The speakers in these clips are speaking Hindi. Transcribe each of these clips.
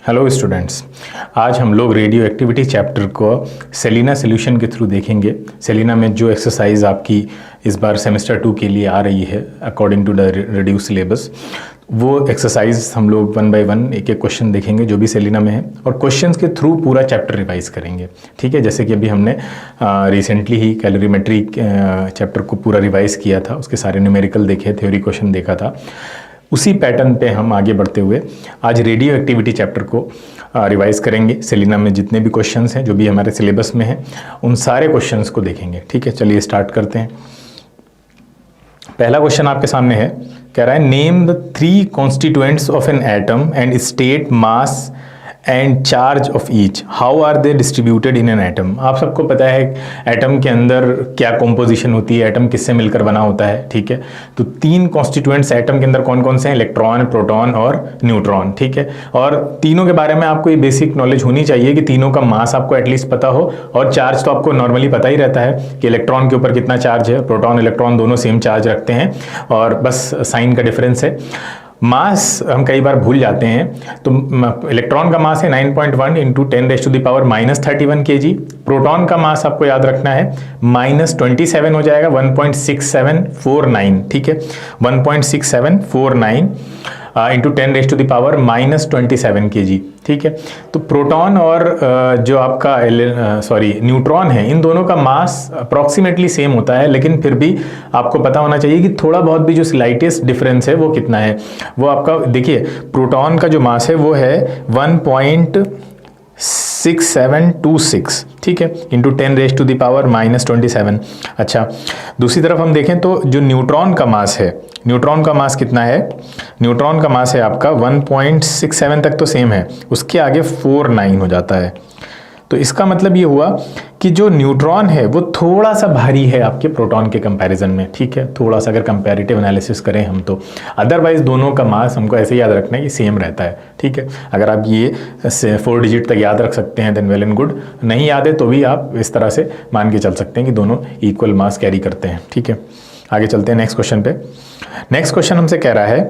हेलो स्टूडेंट्स, आज हम लोग रेडियो एक्टिविटी चैप्टर को सेलिना सोल्यूशन के थ्रू देखेंगे। सेलिना में जो एक्सरसाइज आपकी इस बार सेमेस्टर 2 के लिए आ रही है according to the reduce syllabus, वो एक्सरसाइज हम लोग 1 बाय 1 एक एक क्वेश्चन देखेंगे जो भी सेलिना में है, और क्वेश्चंस के थ्रू पूरा चैप्टर रिवाइज करेंगे। ठीक है, जैसे कि अभी हमने रिसेंटली ही कैलोरीमेट्री चैप्टर को पूरा रिवाइज किया था, उसके सारे न्यूमेरिकल देखे, थ्योरी क्वेश्चन देखा था। उसी पैटर्न पे हम आगे बढ़ते हुए आज रेडियो एक्टिविटी चैप्टर को रिवाइज करेंगे। सेलिना में जितने भी क्वेश्चंस हैं जो भी हमारे सिलेबस में हैं उन सारे क्वेश्चंस को देखेंगे। ठीक है, चलिए स्टार्ट करते हैं। पहला क्वेश्चन आपके सामने है, कह रहा है name the 3 constituents of an atom and state mass and charge of each, how are they distributed in an atom. आप सबको पता है एटम के अंदर क्या कॉम्पोजिशन होती है, एटम किससे मिलकर बना होता है। ठीक है, तो 3 कॉन्स्टिट्यूएंट्स एटम के अंदर कौन कौन से हैं, इलेक्ट्रॉन, प्रोटॉन और न्यूट्रॉन। ठीक है, और तीनों के बारे में आपको ये बेसिक नॉलेज होनी चाहिए कि तीनों का मास आपको एटलीस्ट पता हो, और चार्ज तो आपको नॉर्मली पता ही रहता है कि इलेक्ट्रॉन के ऊपर कितना चार्ज है, प्रोटॉन इलेक्ट्रॉन दोनों सेम चार्ज रखते हैं और बस साइन का डिफरेंस है। मास हम कई बार भूल जाते हैं, तो इलेक्ट्रॉन का मास है 9.1 इंटू 10⁻⁻31 kg। प्रोटॉन का मास आपको याद रखना है -27 हो जाएगा, 1.6749। ठीक है, 1.6749 इंटू 10⁻⁻27 kg। ठीक है, तो प्रोटॉन और जो आपका न्यूट्रॉन है, इन दोनों का मास अप्रॉक्सीमेटली सेम होता है, लेकिन फिर भी आपको पता होना चाहिए कि थोड़ा बहुत भी जो स्लाइटेस्ट डिफरेंस है वो कितना है। वो आपका देखिए, प्रोटॉन का जो मास है वो है 1.6726, ठीक है, इंटू 10⁻⁻27। अच्छा, दूसरी तरफ हम देखें तो जो न्यूट्रॉन का मास है, न्यूट्रॉन का मास कितना है, न्यूट्रॉन का मास है आपका 1.67 तक तो सेम है, उसके आगे 49 हो जाता है। तो इसका मतलब ये हुआ कि जो न्यूट्रॉन है वो थोड़ा सा भारी है आपके प्रोटॉन के कंपैरिजन में। ठीक है, थोड़ा सा अगर कंपैरेटिव एनालिसिस करें हम तो, अदरवाइज दोनों का मास हमको ऐसे याद रखना है कि सेम रहता है। ठीक है, अगर आप ये 4 डिजिट तक याद रख सकते हैं देन वेल एंड गुड, नहीं याद है तो भी आप इस तरह से मान के चल सकते हैं कि दोनों इक्वल मास कैरी करते हैं। ठीक है, आगे चलते हैं नेक्स्ट क्वेश्चन पे। नेक्स्ट क्वेश्चन हमसे कह रहा है,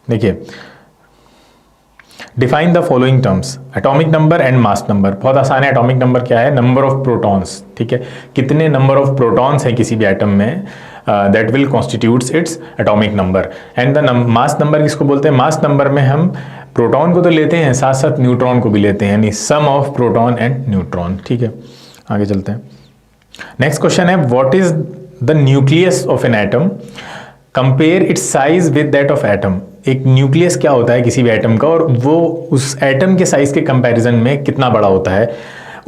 देखिए, define the following terms, atomic number and mass number. बहुत आसान है, एटॉमिक नंबर क्या है, नंबर ऑफ प्रोटॉन्स। ठीक है, कितने नंबर ऑफ प्रोटॉन्स हैं किसी भी एटम में, that will constitutes its atomic number. And the mass number किसको बोलते हैं, मास नंबर में हम प्रोटॉन को तो लेते हैं, साथ साथ न्यूट्रॉन को भी लेते हैं, यानी सम ऑफ प्रोटॉन एंड न्यूट्रॉन। ठीक है, आगे चलते हैं। नेक्स्ट क्वेश्चन है, what is the nucleus of an atom, compare it's size with that of atom. एक न्यूक्लियस क्या होता है किसी भी एटम का, और वो उस एटम के साइज के कंपैरिजन में कितना बड़ा होता है।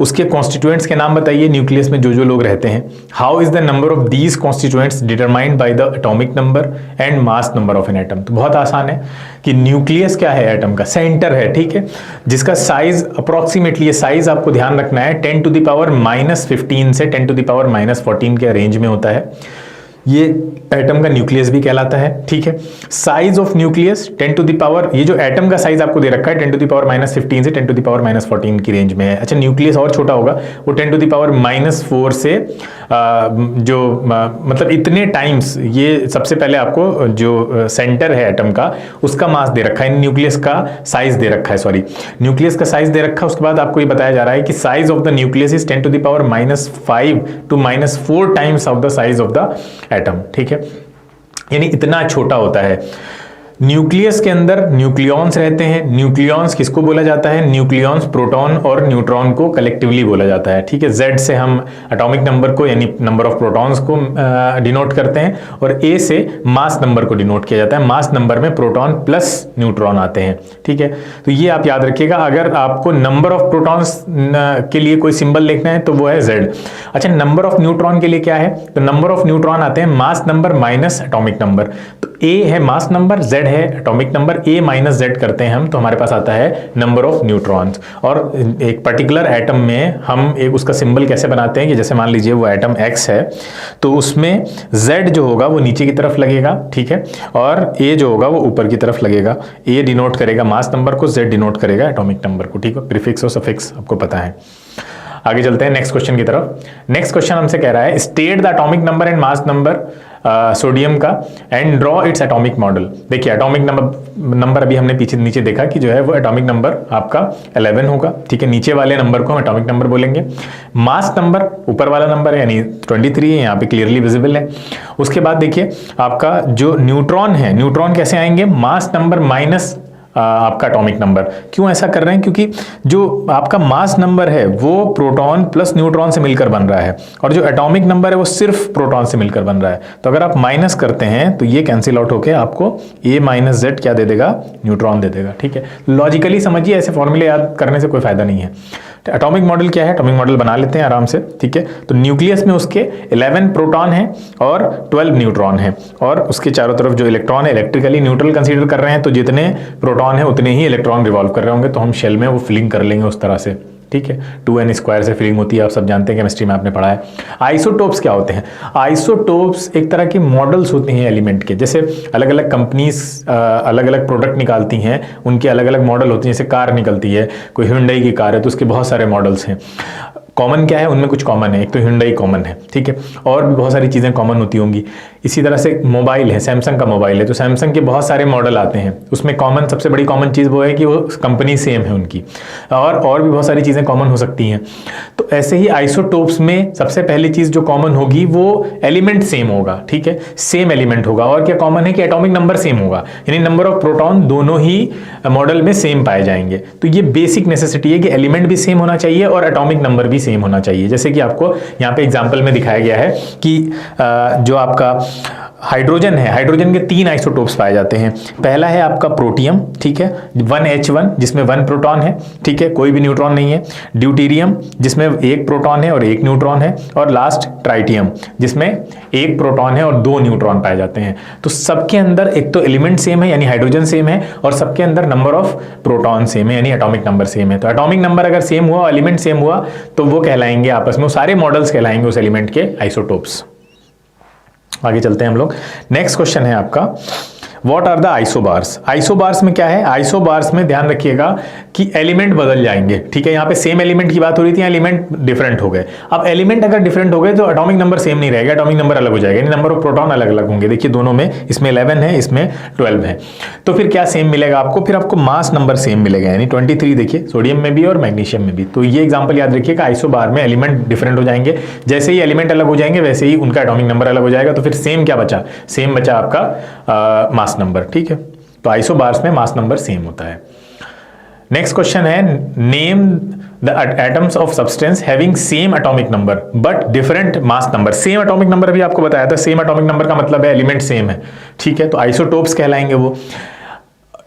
उसके कॉन्स्टिट्यूएंट्स के नाम बताइए, न्यूक्लियस में जो जो लोग रहते हैं। How is the number of these constituents determined by the atomic number and mass number of an atom. तो बहुत आसान है कि न्यूक्लियस क्या है, एटम का सेंटर है। ठीक है, जिसका साइज अप्रोक्सीमेटली, ये साइज आपको ध्यान रखना है, 10⁻⁻15 से 10⁻⁻14 के रेंज में होता है। ये एटम का न्यूक्लियस भी कहलाता है। ठीक है, size of nucleus 10 to the power, ये जो एटम का साइज आपको दे रखा है 10⁻⁻15 से 10⁻⁻14 की रेंज में है। अच्छा, न्यूक्लियस और छोटा होगा, वो 10⁻⁻4 से मतलब इतने टाइम्स, ये सबसे पहले आपको जो सेंटर है एटम का उसका मास दे रखा है, न्यूक्लियस का साइज दे रखा है, सॉरी, न्यूक्लियस का साइज दे रखा है। उसके बाद आपको ये बताया जा रहा है कि size of the nucleus is 10⁻⁻5 to -4 times of the size of the atom. ठीक है, यानी इतना छोटा होता है। न्यूक्लियस के अंदर न्यूक्लियॉन्स रहते हैं। न्यूक्लियॉन्स किसको बोला जाता है, न्यूक्लियॉन्स प्रोटॉन और न्यूट्रॉन को कलेक्टिवली बोला जाता है। ठीक है, Z से हम एटॉमिक नंबर को यानी नंबर ऑफ प्रोटॉन्स को डिनोट करते हैं, और A से मास नंबर को डिनोट किया जाता है। मास नंबर में प्रोटॉन प्लस न्यूट्रॉन आते हैं। ठीक है, तो ये आप याद रखिएगा। अगर आपको नंबर ऑफ प्रोटॉन्स के लिए कोई सिंबल लिखना है तो वो है Z। अच्छा, नंबर ऑफ न्यूट्रॉन के लिए क्या है, तो नंबर ऑफ न्यूट्रॉन आते हैं mass number minus atomic number. तो A है मास नंबर, Z है atomic number, A minus Z करते हैं हम, तो हमारे पास आता है नंबर ऑफ न्यूट्रॉन्स। और एक पर्टिकुलर एटम में हम एक उसका सिंबल कैसे बनाते हैं कि जैसे मान लीजिए वो एटम X है, तो उसमें Z जो होगा वो नीचे की तरफ लगेगा। ठीक है, और A जो होगा वो ऊपर की तरफ लगेगा। A डिनोट करेगा मास नंबर को, Z डिनोट करेगा एटॉमिक नंबर को। ठीक है, प्रीफिक्स और सफिक्स आपको पता है। आगे चलते हैं नेक्स्ट क्वेश्चन की तरफ। नेक्स्ट क्वेश्चन हमसे कह रहा है, state the atomic number and mass number sodium का and draw its atomic model. देखिए एटॉमिक नंबर अभी हमने पीछे नीचे देखा कि जो है वो एटॉमिक नंबर आपका 11 होगा, ठीक है। नीचे वाले नंबर को हम एटॉमिक नंबर बोलेंगे। मास नंबर ऊपर वाला नंबर है यानी 23 है, यहाँ पे क्लियरली विजिबल है। उसके बाद देखिए आपका जो न्यूट्रॉन है, न्यूट्रॉन कैसे आएंगे, मास नंबर माइनस आपका एटॉमिक नंबर। क्यों ऐसा कर रहे हैं, क्योंकि जो आपका मास नंबर है वो प्रोटॉन प्लस न्यूट्रॉन से मिलकर बन रहा है और जो एटॉमिक नंबर है वो सिर्फ प्रोटॉन से मिलकर बन रहा है। तो अगर आप माइनस करते हैं तो ये कैंसिल आउट होकर आपको A माइनस Z क्या दे देगा, न्यूट्रॉन दे देगा, ठीक है। लॉजिकली समझिए, ऐसे फॉर्मूले याद करने से कोई फायदा नहीं है। तो एटॉमिक मॉडल क्या है, एटॉमिक मॉडल बना लेते हैं आराम से, ठीक है। तो न्यूक्लियस में उसके 11 प्रोटॉन है और 12 न्यूट्रॉन है और उसके चारों तरफ जो इलेक्ट्रॉन है इलेक्ट्रिकली न्यूट्रल कंसीडर कर रहे हैं, तो जितने प्रोटॉन है उतने ही इलेक्ट्रॉन रिवॉल्व कर रहे होंगे, तो हम शेल में वो फिलिंग कर लेंगे उस तरह से, ठीक है। 2n² से फिलिंग होती है, आप सब जानते हैं, केमिस्ट्री में आपने पढ़ा है। आइसोटोप्स क्या होते हैं, आइसोटोप्स एक तरह के मॉडल्स होते हैं एलिमेंट के। जैसे अलग अलग कंपनीज अलग अलग प्रोडक्ट निकालती हैं, उनके अलग अलग मॉडल होते हैं। जैसे कार निकलती है, कोई Hyundai की कार है तो उसके बहुत सारे मॉडल्स हैं। कॉमन क्या है उनमें, कुछ कॉमन है, एक तो Hyundai कॉमन है, ठीक है, और भी बहुत सारी चीज़ें कॉमन होती होंगी। इसी तरह से मोबाइल है, सैमसंग का मोबाइल है तो सैमसंग के बहुत सारे मॉडल आते हैं, उसमें कॉमन सबसे बड़ी कॉमन चीज़ वो है कि वो कंपनी सेम है उनकी, और भी बहुत सारी चीज़ें कॉमन हो सकती हैं। तो ऐसे ही आइसोटोप्स में सबसे पहली चीज़ जो कॉमन होगी वो एलिमेंट सेम होगा, ठीक है, सेम एलिमेंट होगा। और क्या कॉमन है कि एटॉमिक नंबर सेम होगा, यानी नंबर ऑफ प्रोटॉन दोनों ही मॉडल में सेम पाए जाएंगे। तो ये बेसिक नेसेसिटी है कि एलिमेंट भी सेम होना चाहिए और एटॉमिक नंबर भी सेम होना चाहिए। जैसे कि आपको यहाँ पे एग्जांपल में दिखाया गया है कि जो आपका हाइड्रोजन है, हाइड्रोजन के 3 आइसोटोप्स पाए जाते हैं। पहला है आपका प्रोटियम, ठीक है, 1H1 जिसमें 1 प्रोटॉन है, ठीक है, कोई भी न्यूट्रॉन नहीं है। ड्यूटेरियम जिसमें 1 प्रोटॉन है और 1 न्यूट्रॉन है। और लास्ट ट्राइटियम जिसमें 1 प्रोटॉन है और 2 न्यूट्रॉन पाए जाते हैं। तो सबके अंदर एक तो एलिमेंट सेम है यानी हाइड्रोजन सेम है, और सबके अंदर नंबर ऑफ प्रोटॉन सेम है यानी एटॉमिक नंबर सेम है। तो एटॉमिक नंबर अगर सेम हुआ, एलिमेंट सेम हुआ, तो वो कहलाएंगे आपस में, सारे मॉडल्स कहलाएंगे उस एलिमेंट के आइसोटोप्स। आगे चलते हैं हम लोग। नेक्स्ट क्वेश्चन है आपका, what are the isobars. Isobars में क्या है, आइसोबार्स में ध्यान रखिएगा कि एलिमेंट बदल जाएंगे, ठीक है। यहाँ पे सेम एलिमेंट की बात हो रही थी, एलिमेंट डिफरेंट हो गए। अब एलिमेंट अगर डिफरेंट हो गए तो एटॉमिक नंबर सेम नहीं रहेगा, एटॉमिक नंबर अलग हो जाएगा, यानी नंबर ऑफ प्रोटॉन अलग अलग होंगे। देखिए दोनों में, इसमें 11 है, इसमें 12 है। तो फिर क्या सेम मिलेगा आपको, फिर आपको मास नंबर सेम मिलेगा, यानी 23 देखिए, सोडियम में भी और मैग्नीशियम में भी। तो ये एग्जाम्पल याद रखिएगा, आइसोबार में एलिमेंट डिफरेंट हो जाएंगे, जैसे ही एलिमेंट अलग हो जाएंगे वैसे ही उनका एटॉमिक नंबर अलग हो जाएगा। तो फिर सेम क्या बचा, सेम बचा आपका मास नंबर, ठीक है। तो आइसोबार्स में मास नंबर सेम होता है। नेक्स्ट क्वेश्चन है, name the atoms of substance having same atomic number but different mass number. Same atomic number भी आपको बताया था, सेम एटॉमिक नंबर का मतलब है एलिमेंट सेम है, ठीक है। तो आइसोटोप्स कहलाएंगे वो।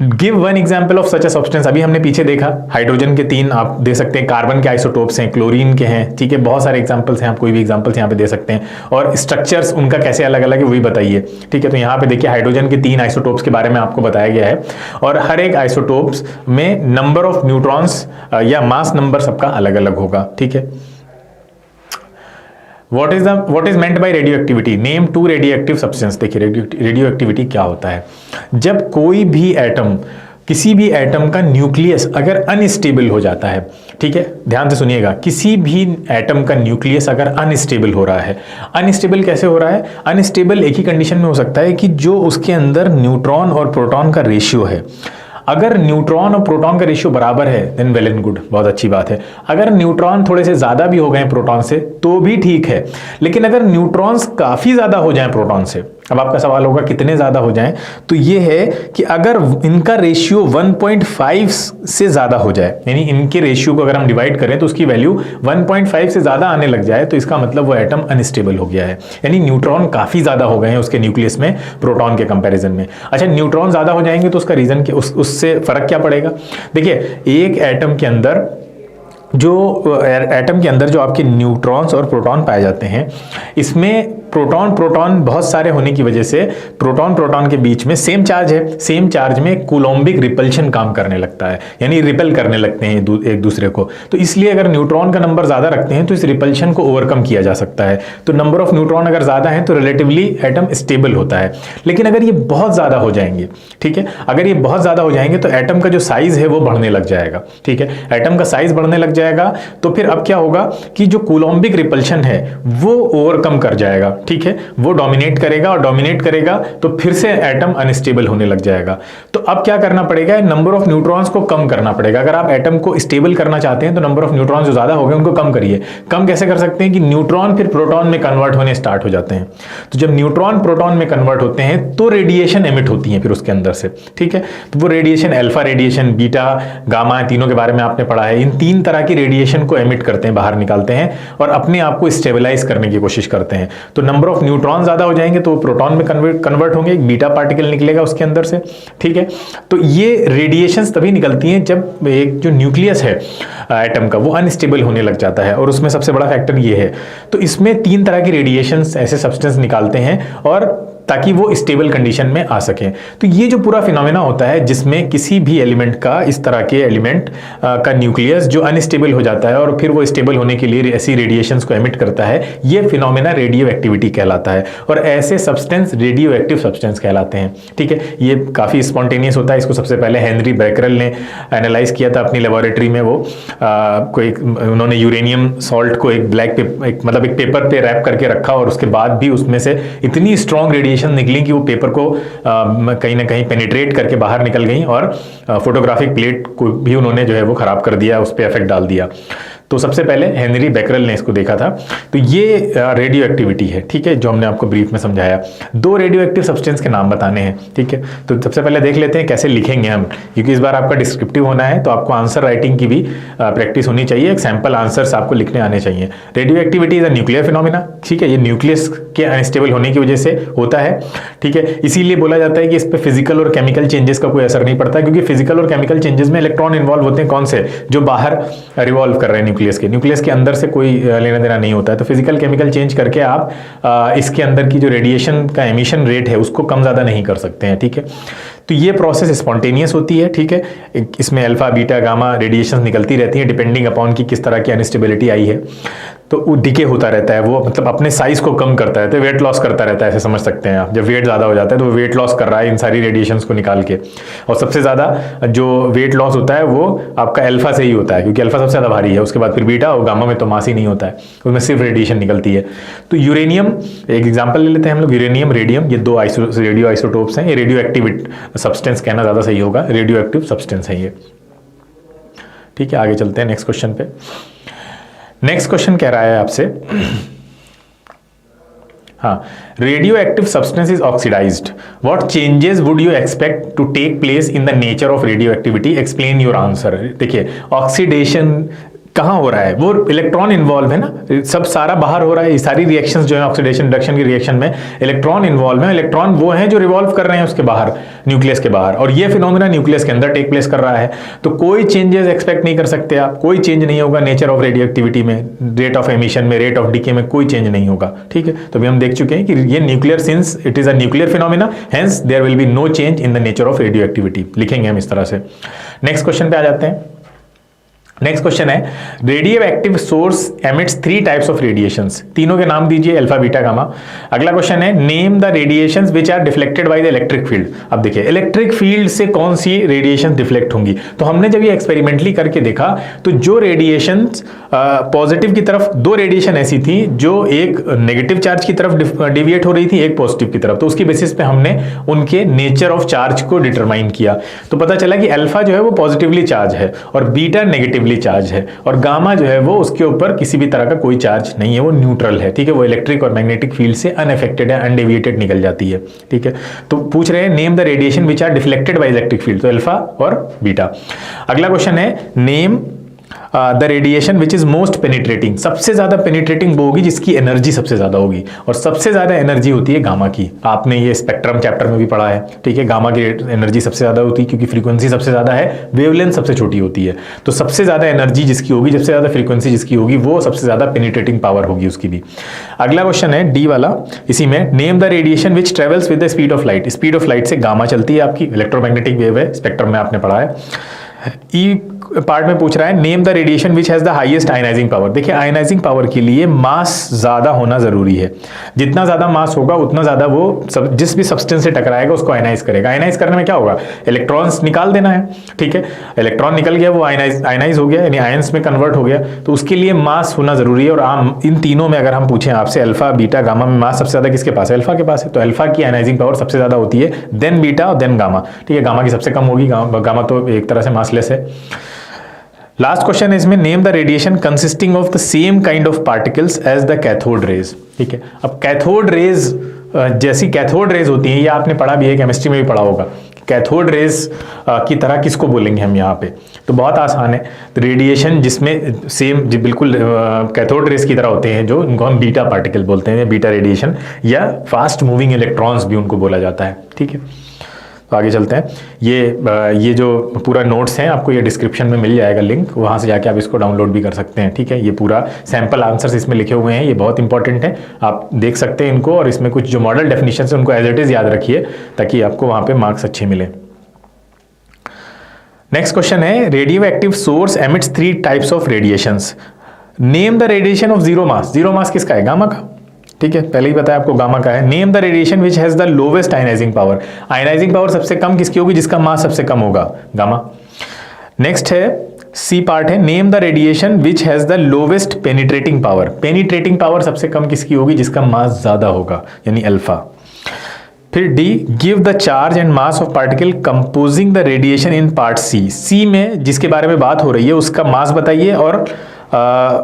Give one example of such a substance. अभी हमने पीछे देखा हाइड्रोजन के 3 आप दे सकते हैं, कार्बन के आइसोटोप्स हैं, क्लोरीन के हैं, ठीक है, बहुत सारे एग्जांपल्स हैं, आप कोई भी एग्जांपल्स यहाँ पे दे सकते हैं। और स्ट्रक्चर्स उनका कैसे अलग अलग है वही बताइए, ठीक है। तो यहाँ पे देखिए हाइड्रोजन के 3 आइसोटोप्स के बारे में आपको बताया गया है और हर एक आइसोटोप्स में नंबर ऑफ न्यूट्रॉन्स या मास नंबर सबका अलग अलग होगा, ठीक है। What is meant by radioactivity? Name 2 radioactive substance। देखिए रेडियोएक्टिविटी क्या होता है, जब कोई भी एटम, किसी भी एटम का न्यूक्लियस अगर अनस्टेबल हो जाता है, ठीक है, ध्यान से सुनिएगा, किसी भी एटम का न्यूक्लियस अगर अनस्टेबल हो रहा है। अनस्टेबल कैसे हो रहा है, अनस्टेबल एक ही कंडीशन में हो सकता है कि जो उसके अंदर न्यूट्रॉन और प्रोटॉन का रेशियो है, अगर न्यूट्रॉन और प्रोटॉन का रेशियो बराबर है देन वेल एंड गुड, बहुत अच्छी बात है। अगर न्यूट्रॉन थोड़े से ज्यादा भी हो गए प्रोटॉन से तो भी ठीक है, लेकिन अगर न्यूट्रॉन्स काफी ज्यादा हो जाएं प्रोटॉन से, अब आपका सवाल होगा कितने ज्यादा हो जाएं, तो ये है कि अगर इनका रेशियो 1.5 से ज्यादा हो जाए, यानी इनके रेशियो को अगर हम डिवाइड करें तो उसकी वैल्यू 1.5 से ज्यादा आने लग जाए, तो इसका मतलब वो एटम अनस्टेबल हो गया है, यानी न्यूट्रॉन काफी ज्यादा हो गए हैं उसके न्यूक्लियस में प्रोटॉन के कंपैरिजन में। अच्छा, न्यूट्रॉन ज्यादा हो जाएंगे तो उसका रीजन उससे फर्क क्या पड़ेगा। देखिए एक एटम के अंदर जो आपके न्यूट्रॉन्स और प्रोटॉन पाए जाते हैं, इसमें प्रोटॉन बहुत सारे होने की वजह से प्रोटॉन के बीच में सेम चार्ज है, सेम चार्ज में कूलोम्बिक रिपल्शन काम करने लगता है, यानी रिपेल करने लगते हैं एक दूसरे को। तो इसलिए अगर न्यूट्रॉन का नंबर ज्यादा रखते हैं तो इस रिपल्शन को ओवरकम किया जा सकता है। तो नंबर ऑफ न्यूट्रॉन अगर ज्यादा है तो रिलेटिवली एटम स्टेबल होता है। लेकिन अगर ये बहुत ज्यादा हो जाएंगे, ठीक है, अगर ये बहुत ज्यादा हो जाएंगे तो एटम का जो साइज है वो बढ़ने लग जाएगा, ठीक है, एटम का साइज बढ़ने लग जाएगा। तो फिर अब क्या होगा कि जो कूलोम्बिक रिपल्शन है वो ओवरकम कर जाएगा, ठीक है, वो डोमिनेट करेगा और डोमिनेट करेगा तो फिर से एटम अनस्टेबल होने लग जाएगा। तो अब क्या करना पड़ेगा, नंबर ऑफ न्यूट्रॉन्स को कम करना पड़ेगा। अगर आप एटम को स्टेबल करना चाहते हैं तो नंबर ऑफ न्यूट्रॉन्स जो ज्यादा हो गए उनको कम करिए। कम कैसे कर सकते हैं कि न्यूट्रॉन फिर प्रोटॉन में कन्वर्ट होने स्टार्ट हो जाते हैं। तो जब न्यूट्रॉन प्रोटॉन में कन्वर्ट होते हैं तो रेडिएशन एमिट होती है फिर उसके अंदर से, ठीक है। तो वो radiation alpha radiation, beta, gamma, तीनों के बारे में आपने पढ़ा है। इन तीन तरह की रेडिएशन को एमिट करते हैं, बाहर निकालते हैं और अपने आप को स्टेबलाइज करने की कोशिश करते हैं। तो नंबर ऑफ न्यूट्रॉन ज्यादा हो जाएंगे तो वो प्रोटॉन में कन्वर्ट होंगे, एक बीटा पार्टिकल निकलेगा उसके अंदर से, ठीक है। तो ये रेडिएशंस तभी निकलती हैं जब एक जो न्यूक्लियस है एटम का वो अनस्टेबल होने लग जाता है, और उसमें सबसे बड़ा फैक्टर ये है। तो इसमें तीन तरह की रेडिएशंस ऐसे सब्सटेंस निकालते हैं और ताकि वो स्टेबल कंडीशन में आ सकें। तो ये जो पूरा फिनोमेना होता है जिसमें किसी भी एलिमेंट का, इस तरह के एलिमेंट का न्यूक्लियस जो अनस्टेबल हो जाता है और फिर वो स्टेबल होने के लिए ऐसी रेडिएशंस को एमिट करता है, ये फिनोमेना रेडियो एक्टिविटी कहलाता है। और ऐसे सब्सटेंस रेडियो एक्टिव सब्सटेंस कहलाते हैं, ठीक है। ये काफ़ी स्पॉन्टेनियस होता है। इसको सबसे पहले हेनरी बैकरल ने एनालाइज किया था अपनी लेबोरेटरी में। वो उन्होंने यूरेनियम सॉल्ट को एक मतलब एक पेपर पे रैप करके रखा और उसके बाद भी उसमें से इतनी स्ट्रॉन्ग रेडिएशन निकली कि वो पेपर को कहीं ना कहीं पेनिट्रेट करके बाहर निकल गई और फोटोग्राफिक प्लेट को भी उन्होंने जो है वो खराब कर दिया, उस पर इफेक्ट डाल दिया। तो सबसे पहले हेनरी बैकरल ने इसको देखा था। तो ये रेडियो एक्टिविटी है, ठीक है, जो हमने आपको ब्रीफ में समझाया। दो रेडियो एक्टिव सब्सटेंस के नाम बताने हैं, ठीक है। तो सबसे पहले देख लेते हैं कैसे लिखेंगे हम, क्योंकि इस बार आपका डिस्क्रिप्टिव होना है तो आपको आंसर राइटिंग की भी प्रैक्टिस होनी चाहिए। एक सैंपल आंसर्स आपको लिखने आने चाहिए। Radio activity is a nuclear phenomena, ठीक है। ये न्यूक्लियस के अनस्टेबल होने की वजह से होता है, ठीक है। इसीलिए बोला जाता है कि इस पर फिजिकल और केमिकल चेंजेस का कोई असर नहीं पड़ता, क्योंकि फिजिकल और केमिकल चेंजेस में इलेक्ट्रॉन इन्वॉल्व होते हैं। कौन से? जो बाहर रिवॉल्व कर रहे हैं न्यूक्लियस के अंदर से कोई लेना देना नहीं होता है। तो फिजिकल केमिकल चेंज करके आप इसके अंदर की जो रेडिएशन का एमिशन रेट है उसको कम ज़्यादा नहीं कर सकते हैं, ठीक है। तो ये प्रोसेस स्पॉन्टेनियस होती है, ठीक है। इसमें अल्फा बीटा गामा रेडिएशन निकलती रहती हैं डिपेंडिंग अपॉन की किस तरह की अनस्टेबिलिटी आई है। तो वो डिके होता रहता है, वो मतलब अपने साइज को कम करता रहता है, वेट लॉस करता रहता है, ऐसे समझ सकते हैं आप। जब वेट ज़्यादा हो जाता है तो वो वेट लॉस कर रहा है इन सारी रेडिएशंस को निकाल के। और सबसे ज़्यादा जो वेट लॉस होता है वो आपका अल्फा से ही होता है, क्योंकि अल्फा सबसे ज़्यादा भारी है, उसके बाद फिर बीटा और गामा में तो मास ही नहीं होता है, उसमें सिर्फ रेडिएशन निकलती है। तो यूरेनियम, एक एग्जाम्पल ले लेते हैं हम लोग, यूरेनियम रेडियम, ये दो रेडियो आइसोटोप्स हैं। ये रेडियो एक्टिव सब्सटेंस कहना ज़्यादा सही होगा, रेडियो एक्टिव सब्सटेंस है ये, ठीक है। आगे चलते हैं नेक्स्ट क्वेश्चन पे। नेक्स्ट क्वेश्चन कह रहा है आपसे, हाँ, radioactive substance is oxidised, what changes would you expect to take place in the nature of radioactive, explain your answer. देखिए ऑक्सीडेशन कहाँ हो रहा है, वो इलेक्ट्रॉन इन्वॉल्व है ना, सब सारा बाहर हो रहा है। ये सारी रिएक्शंस जो है ऑक्सीडेशन रिडक्शन की रिएक्शन में इलेक्ट्रॉन इन्वॉल्व है। इलेक्ट्रॉन वो हैं जो रिवॉल्व कर रहे हैं उसके बाहर, न्यूक्लियस के बाहर, और ये फिनोमेना न्यूक्लियस के अंदर टेक प्लेस कर रहा है। तो कोई चेंजेस एक्सपेक्ट नहीं कर सकते आप, कोई चेंज नहीं होगा नेचर ऑफ रेडियो एक्टिविटी में, रेट ऑफ एमिशन में, रेट ऑफ डीके में कोई चेंज नहीं होगा, ठीक है। तो अभी हम देख चुके हैं कि ये nuclear, since it is a nuclear phenomena, hence there will be no change in the nature of radioactive, लिखेंगे हम इस तरह से। नेक्स्ट क्वेश्चन पे आ जाते हैं। नेक्स्ट क्वेश्चन है, radio active source emits 3 types of radiations, तीनों के नाम दीजिए, अल्फा बीटा गामा। अगला क्वेश्चन है, name the radiations which are deflected by the electric field. अब देखिए इलेक्ट्रिक फील्ड से कौन सी रेडिएशन डिफ्लेक्ट होंगी। तो हमने जब ये एक्सपेरिमेंटली करके देखा तो जो रेडिएशंस पॉजिटिव की तरफ, 2 रेडिएशन ऐसी थी जो एक नेगेटिव चार्ज की तरफ डिविएट हो रही थी, एक पॉजिटिव की तरफ। तो उसकी बेसिस पे हमने उनके नेचर ऑफ चार्ज को डिटरमाइन किया। तो पता चला कि अल्फा जो है वो पॉजिटिवली चार्ज है और बीटा नेगेटिवली चार्ज है, और गामा जो है वो उसके ऊपर किसी भी तरह का कोई चार्ज नहीं है, वो न्यूट्रल है, ठीक है। वो इलेक्ट्रिक और मैग्नेटिक फील्ड से अनअफेक्टेड है, अनडेविएटेड निकल जाती है, ठीक है। तो पूछ रहे हैं name the radiation which are deflected by electric field, तो अल्फा और बीटा। अगला क्वेश्चन है, name the radiation which is most penetrating. सबसे ज्यादा पेनिट्रेटिंग वो होगी जिसकी एनर्जी सबसे ज्यादा होगी, और सबसे ज्यादा एनर्जी होती है गामा की। आपने ये स्पेक्ट्रम चैप्टर में भी पढ़ा है, ठीक है। गामा की एनर्जी सबसे ज्यादा होती है क्योंकि फ्रीक्वेंसी सबसे ज्यादा है, वेवलेंथ सबसे छोटी होती है। तो सबसे ज्यादा एनर्जी जिसकी होगी, सबसे ज्यादा फ्रीक्वेंसी जिसकी होगी, वो सबसे ज्यादा पेनिट्रेटिंग पावर होगी उसकी भी। अगला क्वेश्चन है डी वाला, इसी में, name the radiation which travels with the speed of light. Speed of light से गामा चलती है आपकी, इलेक्ट्रोमैग्नेटिक वेव है, स्पेक्ट्रम में आपने पढ़ा है। ई पार्ट में पूछ रहा है name the radiation which has the highest ionising power. देखिए आयनाइजिंग पावर के लिए मास ज्यादा होना जरूरी है, जितना ज्यादा मास होगा उतना ज्यादा वो जिस भी सब्सटेंस से टकराएगा उसको आयनाइज करेगा। आयनाइज करने में क्या होगा, इलेक्ट्रॉन्स निकाल देना है, ठीक है, इलेक्ट्रॉन निकल गया वो आयनाइज हो गया यानी आयंस में कन्वर्ट हो गया, तो उसके लिए मास होना जरूरी है। और आम इन तीनों में अगर हम पूछें आपसे अल्फा बीटा गामा में मास सबसे ज्यादा किसके पास है, अल्फा के पास है, तो अल्फा की आयनाइजिंग पावर सबसे ज्यादा होती है, देन बीटा और देन गामा, ठीक है, गामा की सबसे कम होगी, गामा तो एक तरह से मासलेस है। लास्ट क्वेश्चन है इसमें name the radiation consisting of the same kind of particles as the cathode rays, ठीक है। अब कैथोड रेज जैसी कैथोड रेज होती हैं, ये आपने पढ़ा भी है, केमिस्ट्री में भी पढ़ा होगा, कैथोड रेज की तरह किसको बोलेंगे हम यहाँ पे, तो बहुत आसान है, रेडिएशन जिसमें सेम बिल्कुल कैथोड रेज की तरह होते हैं जो उनको हम बीटा पार्टिकल बोलते हैं, बीटा रेडिएशन या फास्ट मूविंग इलेक्ट्रॉन्स भी उनको बोला जाता है, ठीक है। तो आगे चलते हैं, ये जो पूरा नोट्स हैं आपको ये डिस्क्रिप्शन में मिल जाएगा लिंक, वहाँ से जाके आप इसको डाउनलोड भी कर सकते हैं, ठीक है। ये पूरा सैम्पल आंसर्स इसमें लिखे हुए हैं, ये बहुत इंपॉर्टेंट है, आप देख सकते हैं इनको, और इसमें कुछ जो मॉडल डेफिनेशन है उनको एज इट इज याद रखिए ताकि आपको वहाँ पे मार्क्स अच्छे मिले। नेक्स्ट क्वेश्चन है radio active source emits 3 types of radiations, name the radiation of zero mass. Zero mass किसका है, गामा का, ठीक है, पहले ही बताया आपको गामा का है। Name the radiation which has the lowest ionising power, ionising power सबसे कम किसकी होगी, जिसका मास सबसे कम होगा, गामा। नेक्स्ट है सी पार्ट है name the radiation which has the lowest penetrating power, penetrating power सबसे कम किसकी होगी, जिसका मास ज्यादा होगा यानी अल्फा। फिर D give the charge and mass of particle composing the radiation in part C, C में जिसके बारे में बात हो रही है उसका मास बताइए और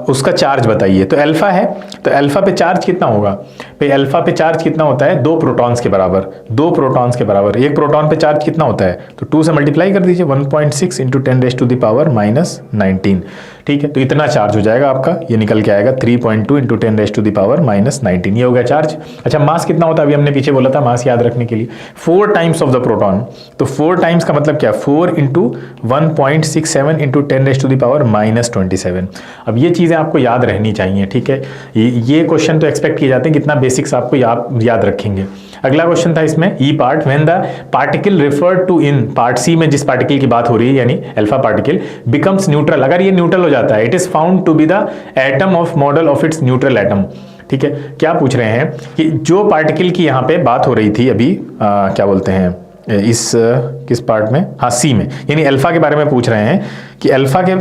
उसका चार्ज बताइए। तो अल्फा है, तो अल्फा पे चार्ज कितना होगा, पे अल्फा पे चार्ज कितना होता है, 2 प्रोटॉन्स के बराबर, 2 प्रोटॉन्स के बराबर। एक प्रोटॉन पे चार्ज कितना होता है, तो 2 से मल्टीप्लाई कर दीजिए, 1.6 इंटू 10⁻⁻⁹, ठीक है। तो इतना चार्ज हो जाएगा आपका, ये निकल के आएगा 3.2 इंटू 10⁻⁻⁹, ये हो गया चार्ज। अच्छा मास कितना होता है, अभी हमने पीछे बोला था मास याद रखने के लिए 4 टाइम्स ऑफ द प्रोटॉन, तो 4 टाइम्स का मतलब क्या, 4 इंटू 1.67 इंटू 10⁻⁻27। अब ये चीजें आपको याद रहनी चाहिए, ठीक है। ये क्वेश्चन तो एक्सपेक्ट किए जाते हैं, कितना बेसिक्स आपको याद रखेंगे। अगला क्वेश्चन था इसमें E part, when the particle referred to in part C में जिस पार्टिकल की बात हो रही है यानी अल्फा पार्टिकल बिकम्स न्यूट्रल, अगर ये न्यूट्रल हो जाता है, it is found to be the atom of model of its neutral atom, ठीक है। क्या पूछ रहे हैं कि जो पार्टिकल की यहाँ पे बात हो रही थी अभी क्या बोलते हैं इस किस पार्ट में, हाँ सी में, यानी अल्फा के बारे में पूछ रहे हैं कि अल्फा के,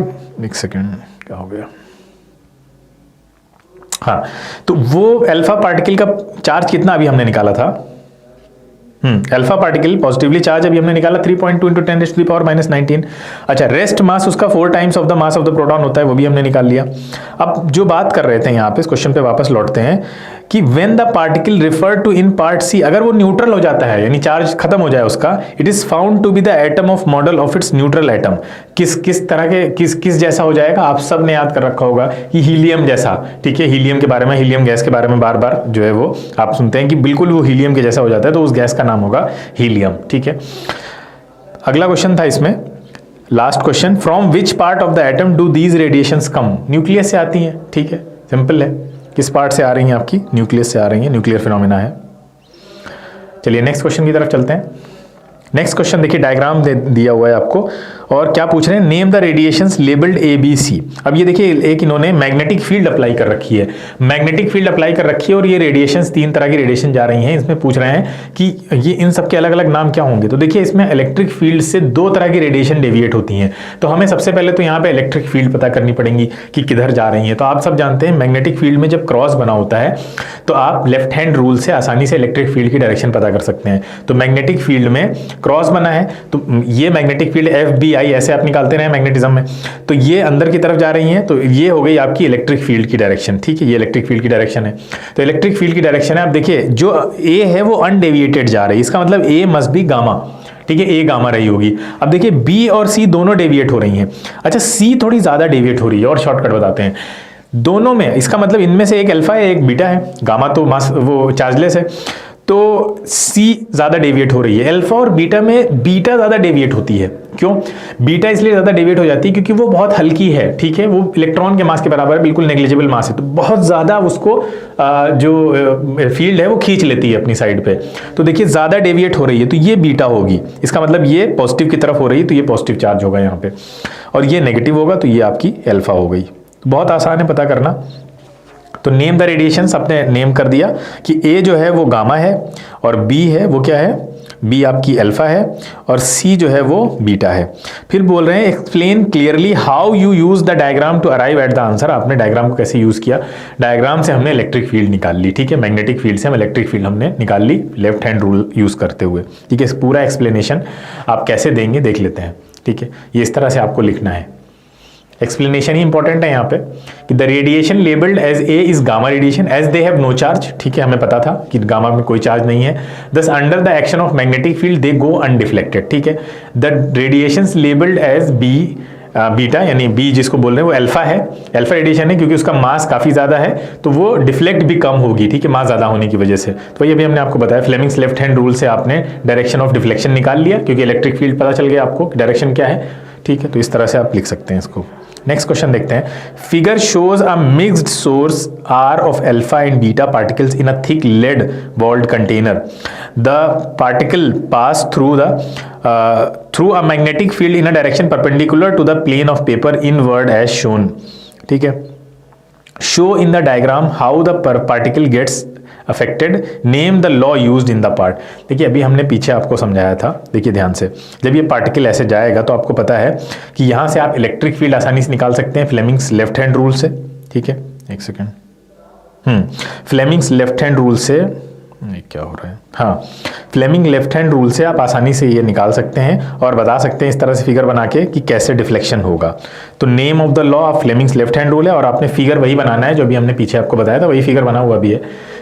एक सेकेंड क्या हो गया, हाँ, तो वो अल्फा पार्टिकल का चार्ज कितना अभी हमने निकाला था, अल्फा पार्टिकल पॉजिटिवली चार्ज अभी हमने निकाला 3.2 इंटू 10⁻⁻⁹। अच्छा रेस्ट मास उसका 4 times of the mass of the proton होता है, वो भी हमने निकाल लिया। अब जो बात कर रहे थे यहाँ पे इस क्वेश्चन पे वापस लौटते हैं कि when the particle refer to in part C, अगर वो न्यूट्रल हो जाता है यानी चार्ज खत्म हो जाए उसका, it is found to be the atom of model of its neutral atom. किस तरह के किस जैसा हो जाएगा, आप सब ने याद कर रखा होगा कि हीलियम जैसा, ठीक है। हीलियम के बारे में, हीलियम गैस के बारे में बार बार जो है वो आप सुनते हैं कि बिल्कुल वो हीलियम के जैसा हो जाता है, तो उस गैस का नाम होगा हीलियम, ठीक है। अगला क्वेश्चन था इसमें last question, from which part of the atom do these radiations come, nucleus से आती हैं, ठीक है, सिंपल है। किस पार्ट से आ रही हैं आपकी, न्यूक्लियस से आ रही हैं, न्यूक्लियर फिनोमेना है। चलिए नेक्स्ट क्वेश्चन की तरफ चलते हैं। नेक्स्ट क्वेश्चन देखिए डायग्राम दिया हुआ है आपको, और क्या पूछ रहे हैं, name the radiations labelled A B C. अब ये देखिए एक इन्होंने मैग्नेटिक फील्ड अप्लाई कर रखी है, मैग्नेटिक फील्ड अप्लाई कर रखी है, और ये रेडिएशंस 3 तरह की रेडिएशन जा रही हैं। इसमें पूछ रहे हैं कि ये इन सब के अलग अलग नाम क्या होंगे। तो देखिए इसमें इलेक्ट्रिक फील्ड से 2 तरह की रेडिएशन डेविएट होती हैं, तो हमें सबसे पहले तो यहाँ पे इलेक्ट्रिक फील्ड पता करनी पड़ेगी कि किधर जा रही है। तो आप सब जानते हैं मैग्नेटिक फील्ड में जब क्रॉस बना होता है तो आप लेफ्ट हैंड रूल से आसानी से इलेक्ट्रिक फील्ड की डायरेक्शन पता कर सकते हैं। तो मैग्नेटिक फील्ड में क्रॉस बना है, तो ये मैग्नेटिक फील्ड FBI ऐसे आप निकालते रहे मैग्नेटिज्म में, तो ये अंदर की तरफ जा रही हैं, तो ये हो गई आपकी इलेक्ट्रिक फील्ड की डायरेक्शन, ठीक है। ये इलेक्ट्रिक फील्ड की डायरेक्शन है, तो इलेक्ट्रिक फील्ड की डायरेक्शन है। आप देखिए जो A है वो अनडेविएटेड जा रही है, इसका मतलब A मस्ट बी गामा, ठीक है, A गामा रही होगी। अब देखिए B और C दोनों डेविएट हो रही हैं। अच्छा C थोड़ी ज्यादा डेविएट हो रही है, और शॉर्टकट बताते हैं दोनों में, इसका मतलब इनमें से एक अल्फा है एक बीटा है, गामा तो मास वो चार्जलेस है, तो C ज्यादा डेविएट हो रही है। अल्फा और बीटा में बीटा ज्यादा डेविएट होती है, क्यों, बीटा इसलिए ज्यादा डेविएट हो जाती है क्योंकि वो बहुत हल्की है, ठीक है, वो इलेक्ट्रॉन के मास के बराबर है, बिल्कुल नेग्लिजिबल मास है, तो बहुत ज्यादा उसको जो फील्ड है वो खींच लेती है अपनी साइड पे। तो देखिए ज्यादा डेविएट हो रही है, तो ये बीटा होगी, इसका मतलब ये पॉजिटिव की तरफ हो रही है, तो ये पॉजिटिव चार्ज होगा यहाँ पे। और ये नेगेटिव होगा तो ये आपकी अल्फा हो गई। तो बहुत आसान है पता करना। तो नेम द रेडिएशंस आपने नेम कर दिया कि ए जो है वो गामा है और बी है वो क्या है, बी आपकी अल्फा है और सी जो है वो बीटा है। फिर बोल रहे हैं explain clearly how you use the diagram to arrive at the answer. आपने डायग्राम को कैसे यूज किया, डायग्राम से हमने इलेक्ट्रिक फील्ड निकाल ली, ठीक है, मैग्नेटिक फील्ड से हम इलेक्ट्रिक फील्ड हमने निकाल ली लेफ्ट हैंड रूल यूज करते हुए, ठीक है। पूरा एक्सप्लेनेशन आप कैसे देंगे देख लेते हैं, ठीक है। ये इस तरह से आपको लिखना है, एक्सप्लेनेशन ही इंपॉर्टेंट है यहाँ पे कि the radiation labelled as A is gamma radiation as they have no charge, ठीक है, हमें पता था कि गामा में कोई चार्ज नहीं है। Thus under the action of magnetic field they go undeflected, ठीक है। The radiations labelled as B beta, यानी बी जिसको बोल रहे हैं वो अल्फा है, अल्फा रेडिएशन है क्योंकि उसका मास काफी ज्यादा है तो वो डिफ्लेक्ट भी कम होगी, ठीक है, मास ज्यादा होने की वजह से। तो ये भी हमने आपको बताया, फ्लेमिंग्स लेफ्ट हैंड रूल से आपने डायरेक्शन ऑफ डिफ्लेक्शन निकाल लिया क्योंकि इलेक्ट्रिक फील्ड पता चल गया आपको डायरेक्शन क्या है, ठीक है। तो इस तरह से आप लिख सकते हैं इसको। नेक्स्ट क्वेश्चन देखते हैं। Figure shows a mixed source R of alpha and beta particles in a thick lead walled container. The particle pass through a magnetic field in a direction perpendicular to the plane of paper inward as shown, ठीक है। Show in the diagram how the particle gets affected, name the law used in the part. देखिए अभी हमने पीछे आपको समझाया था, देखिए ध्यान से, जब ये पार्टिकल ऐसे जाएगा तो आपको पता है कि यहां से आप इलेक्ट्रिक फील्ड आसानी से निकाल सकते हैं फ्लेमिंग्स लेफ्ट हैंड रूल से, ठीक है। एक second, Fleming's left hand rule से, क्या हो रहा है, हाँ, फ्लेमिंग लेफ्ट हैंड रूल से आप आसानी से ये निकाल सकते हैं और बता सकते हैं इस तरह से फिगर बना के कि कैसे डिफ्लेक्शन होगा। तो name of the law of Fleming's left hand rule है और आपने फिगर वही बनाना है जो अभी हमने पीछे आपको बताया था, वही फिगर बना हुआ भी है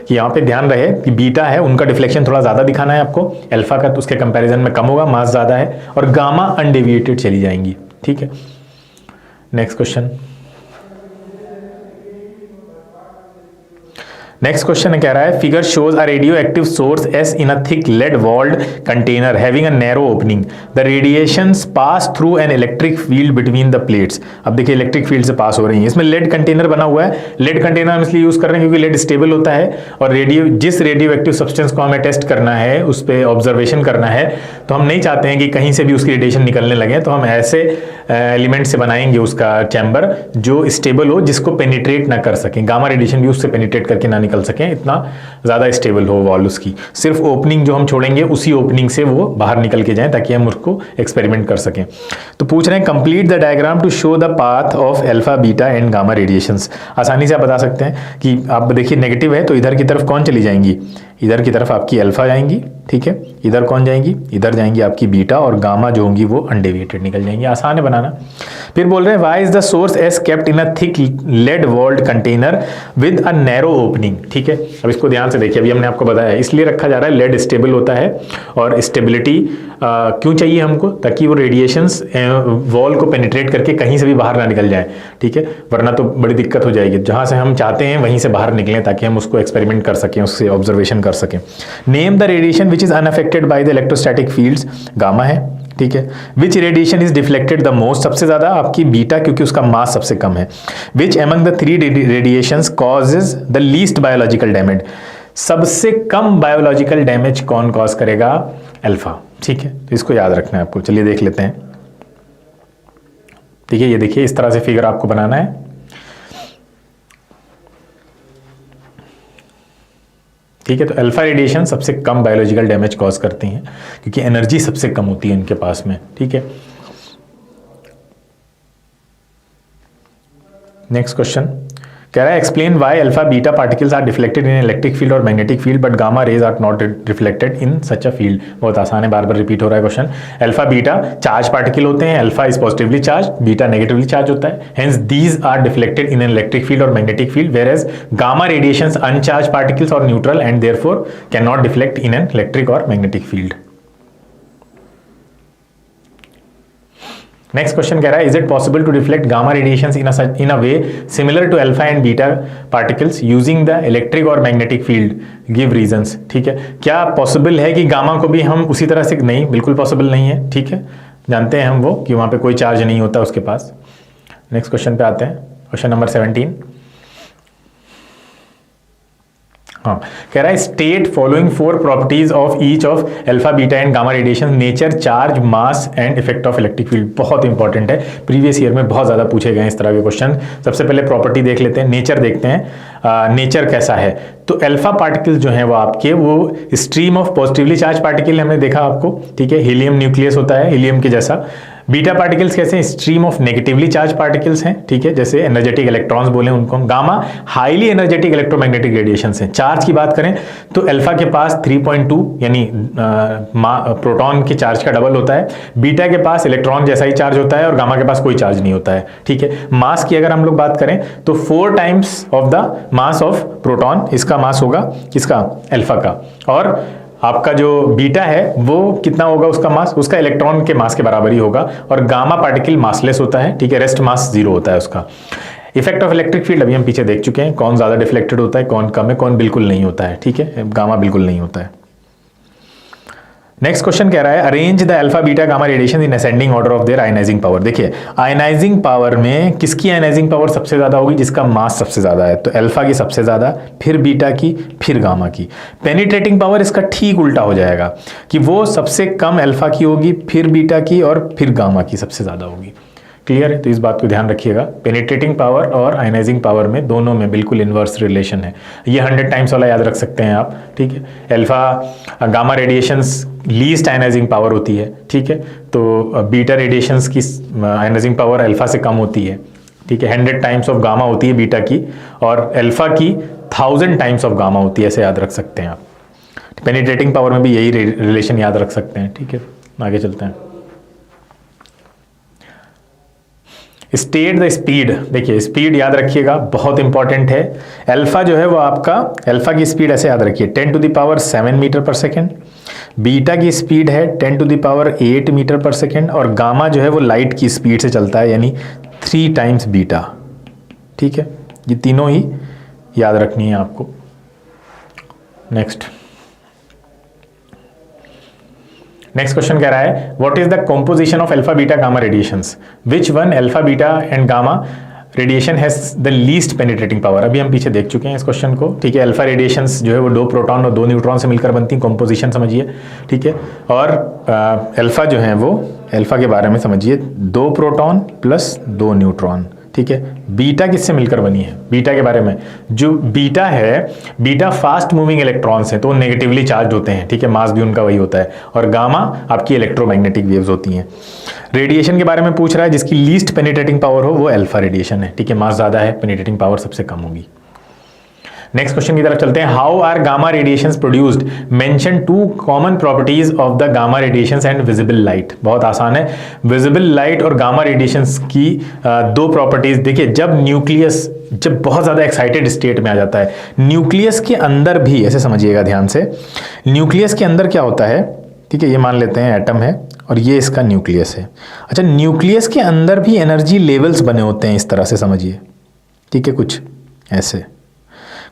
कि यहाँ पे ध्यान रहे कि बीटा है उनका डिफ्लेक्शन थोड़ा ज्यादा दिखाना है आपको, अल्फा का तो उसके कंपैरिजन में कम होगा, मास ज्यादा है, और गामा अनडेविएटेड चली जाएंगी, ठीक है। नेक्स्ट क्वेश्चन, नेक्स्ट क्वेश्चन कह रहा है figure shows a radio active source S in a thick lead walled container having a narrow opening, the radiations pass through an electric field between the plates. अब देखिए इलेक्ट्रिक फील्ड से पास हो रही है, इसमें लेड कंटेनर बना हुआ है, लेड कंटेनर हम इसलिए यूज कर रहे हैं क्योंकि लेड स्टेबल होता है और जिस रेडियो एक्टिव सब्सटेंस को हमें टेस्ट करना है, उस पर ऑब्जर्वेशन करना है, तो हम नहीं चाहते हैं कि कहीं से भी उसकी रेडिएशन निकलने लगे, तो हम ऐसे एलिमेंट से बनाएंगे उसका चैम्बर जो स्टेबल हो, जिसको पेनिट्रेट ना कर सकें, गामा रेडिएशन भी उससे पेनिट्रेट करके ना निकल सकें, इतना ज्यादा स्टेबल हो वॉल उसकी, सिर्फ ओपनिंग जो हम छोड़ेंगे उसी ओपनिंग से वो बाहर निकल के जाएं ताकि हम उसको एक्सपेरिमेंट कर सकें। तो पूछ रहे हैं complete the diagram to show the path of alpha beta and gamma radiations. आसानी से आप बता सकते हैं कि आप देखिए नेगेटिव है तो इधर की तरफ कौन चली जाएंगी, इधर की तरफ आपकी अल्फा जाएंगी, ठीक है, इधर कौन जाएंगी, इधर जाएंगी आपकी बीटा, और गामा जो होंगी वो अनडेविएटेड निकल जाएंगी। आसान है बनाना। फिर बोल रहे हैं why is the source S kept in a thick lead walled container with a narrow opening, ठीक है। अब इसको ध्यान से देखिए, अभी हमने आपको बताया इसलिए रखा जा रहा है, लेड स्टेबल होता है और स्टेबिलिटी क्यों चाहिए हमको, ताकि वो रेडिएशंस वॉल को पेनिट्रेट करके कहीं से भी बाहर ना निकल जाए, ठीक है, वरना तो बड़ी दिक्कत हो जाएगी। जहां से हम चाहते हैं वहीं से बाहर निकलें ताकि हम उसको एक्सपेरिमेंट कर सकें, उससे ऑब्जर्वेशन कर सकें। Name the radiation which is unaffected by the electrostatic fields, gamma है, ठीक है। Which radiation is deflected the most, सबसे ज्यादा आपकी बीटा क्योंकि उसका मास सबसे कम है। Which among the three radiations causes the least biological damage, सबसे कम बायोलॉजिकल डैमेज कौन कॉज करेगा, अल्फा, ठीक है। तो इसको याद रखना है आपको। चलिए देख लेते हैं, ठीक है, ये देखिए इस तरह से फिगर आपको बनाना है, ठीक है। तो अल्फा रेडिएशन सबसे कम बायोलॉजिकल डैमेज कॉज करती हैं क्योंकि एनर्जी सबसे कम होती है इनके पास में, ठीक है। नेक्स्ट क्वेश्चन कह रहा है explain why alpha beta particles are deflected in electric field और magnetic field but gamma rays are not reflected in such a field. बहुत आसान है, बार बार रिपीट हो रहा है question. Alpha beta charge particle होते हैं, alpha is positively charge, beta negatively charge होता है, hence these are deflected in an electric field और magnetic field where gamma radiations uncharge particles और neutral and therefore can not deflect in an electric और मैग्नेटिक फील्ड। नेक्स्ट क्वेश्चन कह रहा है is it possible to reflect gamma radiations in a way similar to alpha and beta particles using the electric और मैग्नेटिक फील्ड, गिव रीजंस, ठीक है। क्या पॉसिबल है कि गामा को भी हम उसी तरह से, नहीं बिल्कुल पॉसिबल नहीं है, ठीक है, जानते हैं हम वो कि वहां पे कोई चार्ज नहीं होता उसके पास। नेक्स्ट क्वेश्चन पे आते हैं, क्वेश्चन नंबर 17। हाँ, कह रहा है state following 4 properties of each of alpha beta and gamma radiation, nature, charge, mass and effect of electric field. बहुत इंपॉर्टेंट है, प्रीवियस ईयर में बहुत ज्यादा पूछे गए इस तरह के क्वेश्चन। सबसे पहले प्रॉपर्टी देख लेते हैं, नेचर देखते हैं। नेचर कैसा है, तो अल्फा पार्टिकल्स जो हैं वो आपके वो stream of positively charge particle हमने देखा आपको, ठीक है, हीलियम न्यूक्लियस होता है हीलियम के जैसा। बीटा पार्टिकल्स कैसे हैं, stream of negatively charge particles हैं, ठीक है, जैसे एनर्जेटिक इलेक्ट्रॉन्स बोले उनको हम। Gamma highly energetic electromagnetic radiations हैं। चार्ज की बात करें तो अल्फा के पास 3.2 यानी प्रोटॉन के चार्ज का डबल होता है, बीटा के पास इलेक्ट्रॉन जैसा ही चार्ज होता है और गामा के पास कोई चार्ज नहीं होता है, ठीक है। मास की अगर हम लोग बात करें तो 4 times of the mass of proton, इसका मास होगा किसका, अल्फा का। और आपका जो बीटा है वो कितना होगा उसका मास, उसका इलेक्ट्रॉन के मास के बराबर ही होगा। और गामा पार्टिकल मासलेस होता है, ठीक है, रेस्ट मास 0 होता है उसका। इफेक्ट ऑफ इलेक्ट्रिक फील्ड अभी हम पीछे देख चुके हैं, कौन ज्यादा डिफ्लेक्टेड होता है, कौन कम है, कौन बिल्कुल नहीं होता है, ठीक है, गामा बिल्कुल नहीं होता है। नेक्स्ट क्वेश्चन कह रहा है arrange the alpha beta gamma radiation in ascending order of their ionising power. देखिए आयनाइजिंग पावर में किसकी आयनाइजिंग पावर सबसे ज्यादा होगी, जिसका मास सबसे ज्यादा है, तो अल्फा की सबसे ज्यादा, फिर बीटा की, फिर गामा की। पेनिट्रेटिंग पावर इसका ठीक उल्टा हो जाएगा कि वो सबसे कम अल्फा की होगी, फिर बीटा की और फिर गामा की सबसे ज्यादा होगी। क्लियर है, तो इस बात को ध्यान रखिएगा। पेनिट्रेटिंग पावर और आयनाइजिंग पावर में दोनों में बिल्कुल इनवर्स रिलेशन है। ये 100 टाइम्स वाला याद रख सकते हैं आप, ठीक है। Alpha gamma radiations least ionising power होती है, ठीक है, तो बीटा रेडिएशंस की आयनाइजिंग पावर अल्फा से कम होती है, ठीक है। 100 टाइम्स ऑफ गामा होती है बीटा की और अल्फा की 1000 टाइम्स ऑफ गामा होती है, ऐसे याद रख सकते हैं आप। पेनिट्रेटिंग पावर में भी यही रिलेशन याद रख सकते हैं, ठीक है। आगे चलते हैं। स्टेट द स्पीड, देखिए स्पीड याद रखिएगा, बहुत इंपॉर्टेंट है। अल्फा जो है वो आपका, अल्फा की स्पीड ऐसे याद रखिए 10 टू द पावर 7 मीटर पर सेकेंड, बीटा की स्पीड है 10 टू द पावर 8 मीटर पर सेकेंड और गामा जो है वो लाइट की स्पीड से चलता है यानी 3 टाइम्स बीटा, ठीक है। ये तीनों ही याद रखनी है आपको। नेक्स्ट क्वेश्चन कह रहा है what is the composition of alpha beta gamma radiations, which one alpha beta and gamma radiation has the least penetrating power. अभी हम पीछे देख चुके हैं इस क्वेश्चन को, ठीक है। अल्फा रेडिएशंस जो है वो 2 प्रोटॉन और 2 न्यूट्रॉन से मिलकर बनती, कंपोजिशन समझिए, ठीक है। और अल्फा जो है वो, अल्फा के बारे में समझिए, 2 प्रोटॉन प्लस 2 न्यूट्रॉन, ठीक है। बीटा किससे मिलकर बनी है, बीटा के बारे में, जो बीटा है, बीटा फास्ट मूविंग इलेक्ट्रॉन्स हैं तो नेगेटिवली चार्ज होते हैं, ठीक है, मास भी उनका वही होता है। और गामा आपकी इलेक्ट्रोमैग्नेटिक वेव्स होती हैं। रेडिएशन के बारे में पूछ रहा है, जिसकी लीस्ट पेनिट्रेटिंग पावर हो वो अल्फा रेडिएशन है, ठीक है, मास ज्यादा है, पेनिट्रेटिंग पावर सबसे कम होगी। नेक्स्ट क्वेश्चन की तरफ चलते हैं। How are gamma radiations produced, mention 2 common properties of the gamma radiations and visible light. बहुत आसान है, विजिबल लाइट और गामा रेडिएशंस की 2 प्रॉपर्टीज। देखिए जब न्यूक्लियस जब बहुत ज्यादा एक्साइटेड स्टेट में आ जाता है, न्यूक्लियस के अंदर भी, ऐसे समझिएगा ध्यान से, न्यूक्लियस के अंदर क्या होता है, ठीक है, ये मान लेते हैं एटम है और ये इसका न्यूक्लियस है। अच्छा, न्यूक्लियस के अंदर भी एनर्जी लेवल्स बने होते हैं, इस तरह से समझिए, ठीक है, कुछ ऐसे,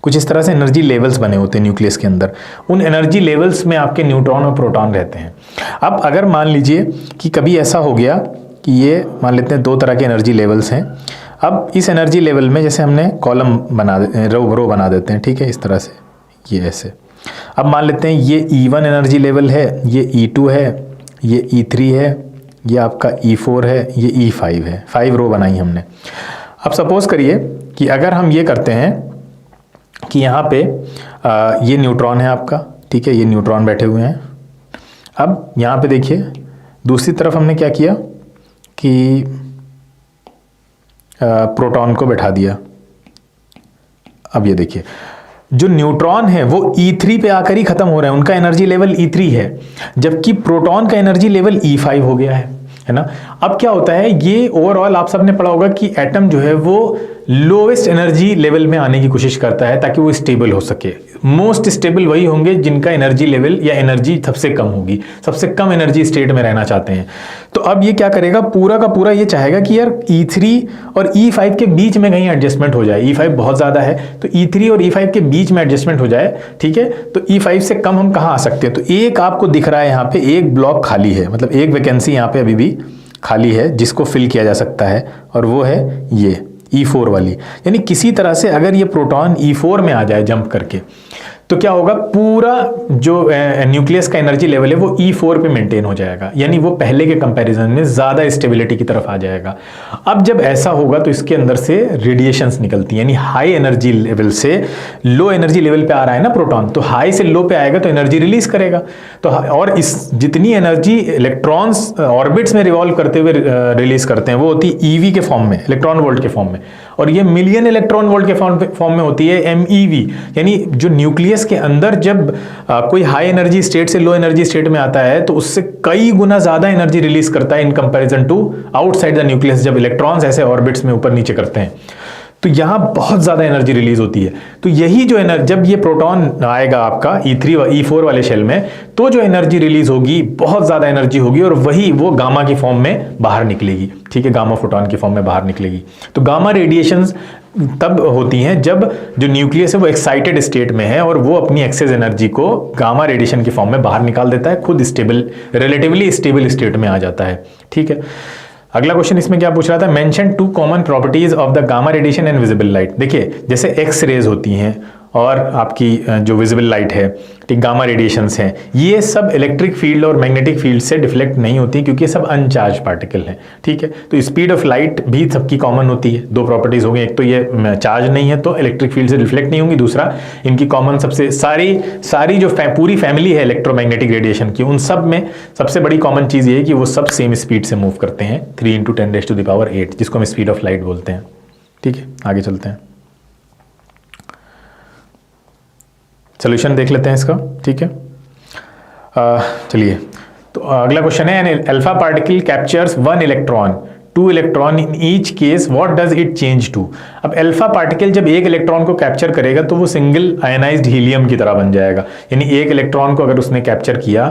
कुछ इस तरह से एनर्जी लेवल्स बने होते हैं न्यूक्लियस के अंदर। उन एनर्जी लेवल्स में आपके न्यूट्रॉन और प्रोटॉन रहते हैं। अब अगर मान लीजिए कि कभी ऐसा हो गया कि ये मान लेते हैं 2 तरह के एनर्जी लेवल्स हैं। अब इस एनर्जी लेवल में जैसे हमने कॉलम बना रो बना देते हैं, ठीक है, इस तरह से, ये ऐसे। अब मान लेते हैं ये E1 एनर्जी लेवल है, ये E2 है, ये E3 है, ये आपका E4 है, ये E5 है। 5 रो बनाई हमने। अब सपोज करिए कि अगर हम ये करते हैं कि यहाँ पे ये न्यूट्रॉन है आपका, ठीक है, ये न्यूट्रॉन बैठे हुए हैं। अब यहाँ पे देखिए दूसरी तरफ हमने क्या किया कि प्रोटॉन को बैठा दिया। अब ये देखिए जो न्यूट्रॉन है वो E3 पे आकर ही खत्म हो रहे हैं, उनका एनर्जी लेवल E3 है, जबकि प्रोटॉन का एनर्जी लेवल E5 हो गया है ना। अब क्या होता है, ये ओवरऑल आप सबने पढ़ा होगा कि एटम जो है वो लोवेस्ट एनर्जी लेवल में आने की कोशिश करता है ताकि वो स्टेबल हो सके। मोस्ट स्टेबल वही होंगे जिनका एनर्जी लेवल या एनर्जी सबसे कम होगी, सबसे कम एनर्जी स्टेट में रहना चाहते हैं। तो अब ये क्या करेगा, पूरा का पूरा ये चाहेगा कि यार E3 और E5 के बीच में कहीं एडजस्टमेंट हो जाए। E5 बहुत ज्यादा है तो E3 और E5 के बीच में एडजस्टमेंट हो जाए, ठीक है। तो E5 से कम हम कहाँ आ सकते हैं, तो एक आपको दिख रहा है यहाँ पे, एक ब्लॉक खाली है, मतलब एक वैकेंसी यहाँ पे अभी भी खाली है जिसको फिल किया जा सकता है, और वो है ये E4 वाली। यानी किसी तरह से अगर ये प्रोटॉन E4 में आ जाए जंप करके, तो क्या होगा, पूरा जो न्यूक्लियस का एनर्जी लेवल है वो E4 पे मेंटेन हो जाएगा, यानी वो पहले के कंपैरिजन में ज्यादा स्टेबिलिटी की तरफ आ जाएगा। अब जब ऐसा होगा तो इसके अंदर से रेडिएशंस निकलती हैं, यानी हाई एनर्जी लेवल से लो एनर्जी लेवल पे आ रहा है ना प्रोटॉन, तो हाई से लो पे आएगा तो एनर्जी रिलीज करेगा। तो और इस जितनी एनर्जी इलेक्ट्रॉन्स ऑर्बिट्स में रिवॉल्व करते हुए रिलीज करते हैं वो होती है ईवी के फॉर्म में, इलेक्ट्रॉन वोल्ट के फॉर्म में, और ये मिलियन इलेक्ट्रॉन वोल्ट के फॉर्म में होती है MeV। यानी जो न्यूक्लियस के अंदर जब कोई हाई एनर्जी स्टेट से लो एनर्जी स्टेट में आता है तो उससे कई गुना ज्यादा एनर्जी रिलीज करता है in comparison to outside the nucleus, जब इलेक्ट्रॉन्स ऐसे ऑर्बिट्स में ऊपर नीचे करते हैं तो यहां बहुत ज्यादा एनर्जी रिलीज होती है। तो यही जो एनर्जी, जब ये प्रोटॉन आएगा आपका E4 वाले शेल में, तो जो एनर्जी रिलीज होगी बहुत ज्यादा एनर्जी होगी और वही वो गामा की फॉर्म में बाहर निकलेगी, ठीक है, गामा फोटॉन की फॉर्म में बाहर निकलेगी। तो गामा रेडिएशंस तब होती हैं जब जो न्यूक्लियस है वो एक्साइटेड स्टेट में है और वो अपनी एक्सेस एनर्जी को गामा रेडिएशन की फॉर्म में बाहर निकाल देता है, खुद स्टेबल, रिलेटिवली स्टेबल स्टेट में आ जाता है, ठीक है। अगला क्वेश्चन इसमें क्या पूछ रहा था, mention 2 common properties of the gamma radiation and visible light. देखिए जैसे एक्स रेज होती हैं और आपकी जो विजिबल लाइट है, ठीक, गामा रेडिएशंस हैं, ये सब इलेक्ट्रिक फील्ड और मैग्नेटिक फील्ड से डिफ्लेक्ट नहीं होती क्योंकि ये सब अनचार्ज पार्टिकल हैं, ठीक है। तो स्पीड ऑफ लाइट भी सबकी कॉमन होती है, 2 प्रॉपर्टीज हो गई, एक तो ये चार्ज नहीं है तो इलेक्ट्रिक फील्ड से रिफ्लेक्ट नहीं होंगी, दूसरा इनकी कॉमन सबसे सारी जो पूरी फैमिली है इलेक्ट्रोमैग्नेटिक रेडिएशन की, उन सब में सबसे बड़ी कॉमन चीज ये है कि वो सब सेम स्पीड से मूव करते हैं, 3 × 10⁸, जिसको हम स्पीड ऑफ लाइट बोलते हैं, ठीक है। आगे चलते हैं, सोल्यूशन देख लेते हैं इसका, ठीक है। चलिए, तो अगला क्वेश्चन है, an alpha particle captures 1 electron, 2 electron in each case, what does it change to. अब अल्फा पार्टिकल जब एक इलेक्ट्रॉन को कैप्चर करेगा तो वो सिंगल आयनाइज्ड हीलियम की तरह बन जाएगा, यानी एक इलेक्ट्रॉन को अगर उसने कैप्चर किया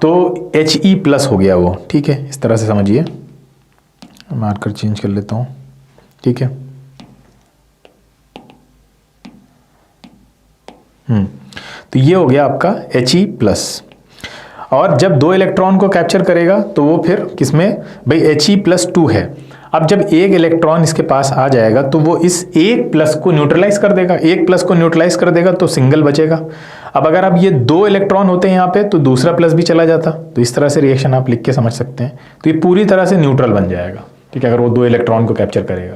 तो He+ हो गया वो, ठीक है, इस तरह से समझिए। मार्कर चेंज कर लेता हूँ, ठीक है। तो ये हो गया आपका He+, और जब 2 इलेक्ट्रॉन को कैप्चर करेगा तो वो फिर किसमें, भाई He+2 है। अब जब एक इलेक्ट्रॉन इसके पास आ जाएगा तो वो इस 1+ को न्यूट्रलाइज कर देगा, 1+ को न्यूट्रलाइज कर देगा तो सिंगल बचेगा। अब अगर अब ये 2 इलेक्ट्रॉन होते हैं यहाँ पे तो दूसरा प्लस भी चला जाता, तो इस तरह से रिएक्शन आप लिख के समझ सकते हैं। तो ये पूरी तरह से न्यूट्रल बन जाएगा, ठीक है, अगर वो 2 इलेक्ट्रॉन को कैप्चर करेगा।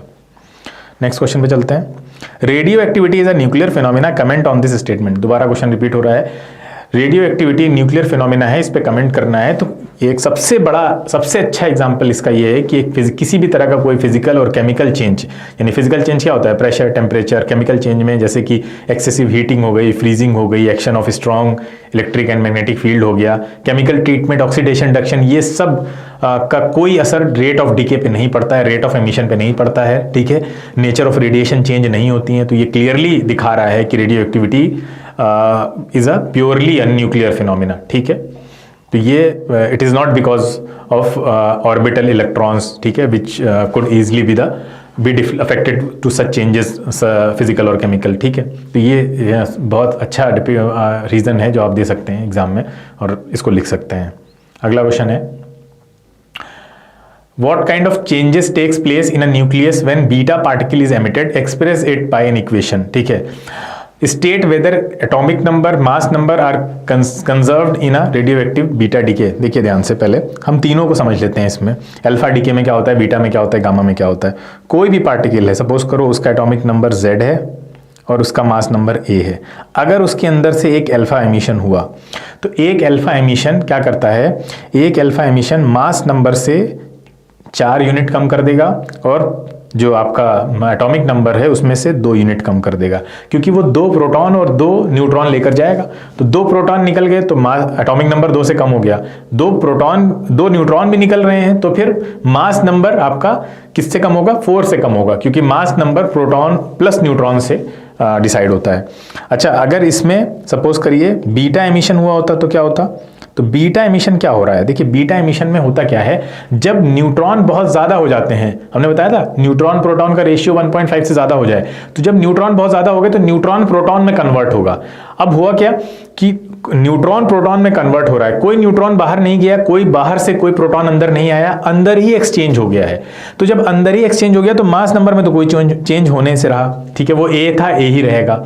नेक्स्ट क्वेश्चन पे चलते हैं, radio activity is a nuclear phenomena, comment on this statement. दोबारा क्वेश्चन रिपीट हो रहा है, रेडियो एक्टिविटी न्यूक्लियर फिनोमिना है, इस पे कमेंट करना है। तो एक सबसे अच्छा एग्जांपल इसका ये है कि किसी भी तरह का कोई फिजिकल और केमिकल चेंज, यानी फिजिकल चेंज क्या होता है, प्रेशर, टेम्परेचर, केमिकल चेंज में जैसे कि एक्सेसिव हीटिंग हो गई, फ्रीजिंग हो गई, action of strong electric and magnetic field हो गया, केमिकल ट्रीटमेंट, ऑक्सीडेशन, इंडक्शन, ये सब का कोई असर रेट ऑफ डीके पे नहीं पड़ता है, रेट ऑफ एमिशन पे नहीं पड़ता है, ठीक है, नेचर ऑफ रेडिएशन चेंज नहीं होती है। तो ये क्लियरली दिखा रहा है कि radioactivity is a purely an nuclear phenomena, ठीक है। तो ये it is not because of orbital electrons, ठीक है, which could easily be affected to such changes physical और केमिकल, ठीक है। तो ये बहुत अच्छा रीजन है जो आप दे सकते हैं एग्जाम में और इसको लिख सकते हैं। अगला क्वेश्चन है, what kind of changes takes place in a nucleus when beta particle is emitted, express it by an equation, ठीक है। state whether atomic number, mass number are conserved in a radioactive beta decay। देखिए ध्यान से, पहले हम तीनों को समझ लेते हैं। इसमें अल्फा डीके में क्या होता है, बीटा में क्या होता है, गामा में क्या होता है। कोई भी पार्टिकल है, सपोज करो उसका एटॉमिक नंबर Z है और उसका मास नंबर A है, अगर उसके अंदर से एक अल्फा एमिशन हुआ तो एक अल्फा एमिशन क्या करता है, एक अल्फा एमिशन मास नंबर से 4 यूनिट कम कर देगा और जो आपका एटॉमिक नंबर है उसमें से 2 यूनिट कम कर देगा, क्योंकि वो 2 प्रोटॉन और 2 न्यूट्रॉन लेकर जाएगा। तो 2 प्रोटॉन निकल गए तो एटॉमिक नंबर 2 से कम हो गया, 2 न्यूट्रॉन भी निकल रहे हैं तो फिर मास नंबर आपका किससे कम होगा, 4 से कम होगा, क्योंकि mass number proton plus neutron से डिसाइड होता है। अच्छा, अगर इसमें सपोज करिए बीटा एमिशन हुआ होता तो क्या होता, तो बीटा एमिशन क्या हो रहा है, देखिए बीटा एमिशन में होता क्या है, जब न्यूट्रॉन बहुत ज्यादा हो जाते हैं, हमने बताया था न्यूट्रॉन प्रोटॉन का रेशियो 1.5 से ज्यादा हो जाए, तो जब न्यूट्रॉन बहुत ज्यादा हो गए तो न्यूट्रॉन प्रोटॉन में कन्वर्ट होगा। अब हुआ क्या कि न्यूट्रॉन प्रोटॉन में कन्वर्ट हो रहा है, कोई न्यूट्रॉन बाहर नहीं गया, कोई बाहर से कोई प्रोटॉन अंदर नहीं आया, अंदर ही एक्सचेंज हो गया है। तो जब अंदर ही एक्सचेंज हो गया तो मास नंबर में तो कोई चेंज होने से रहा, ठीक है, वो ए था, ए ही रहेगा।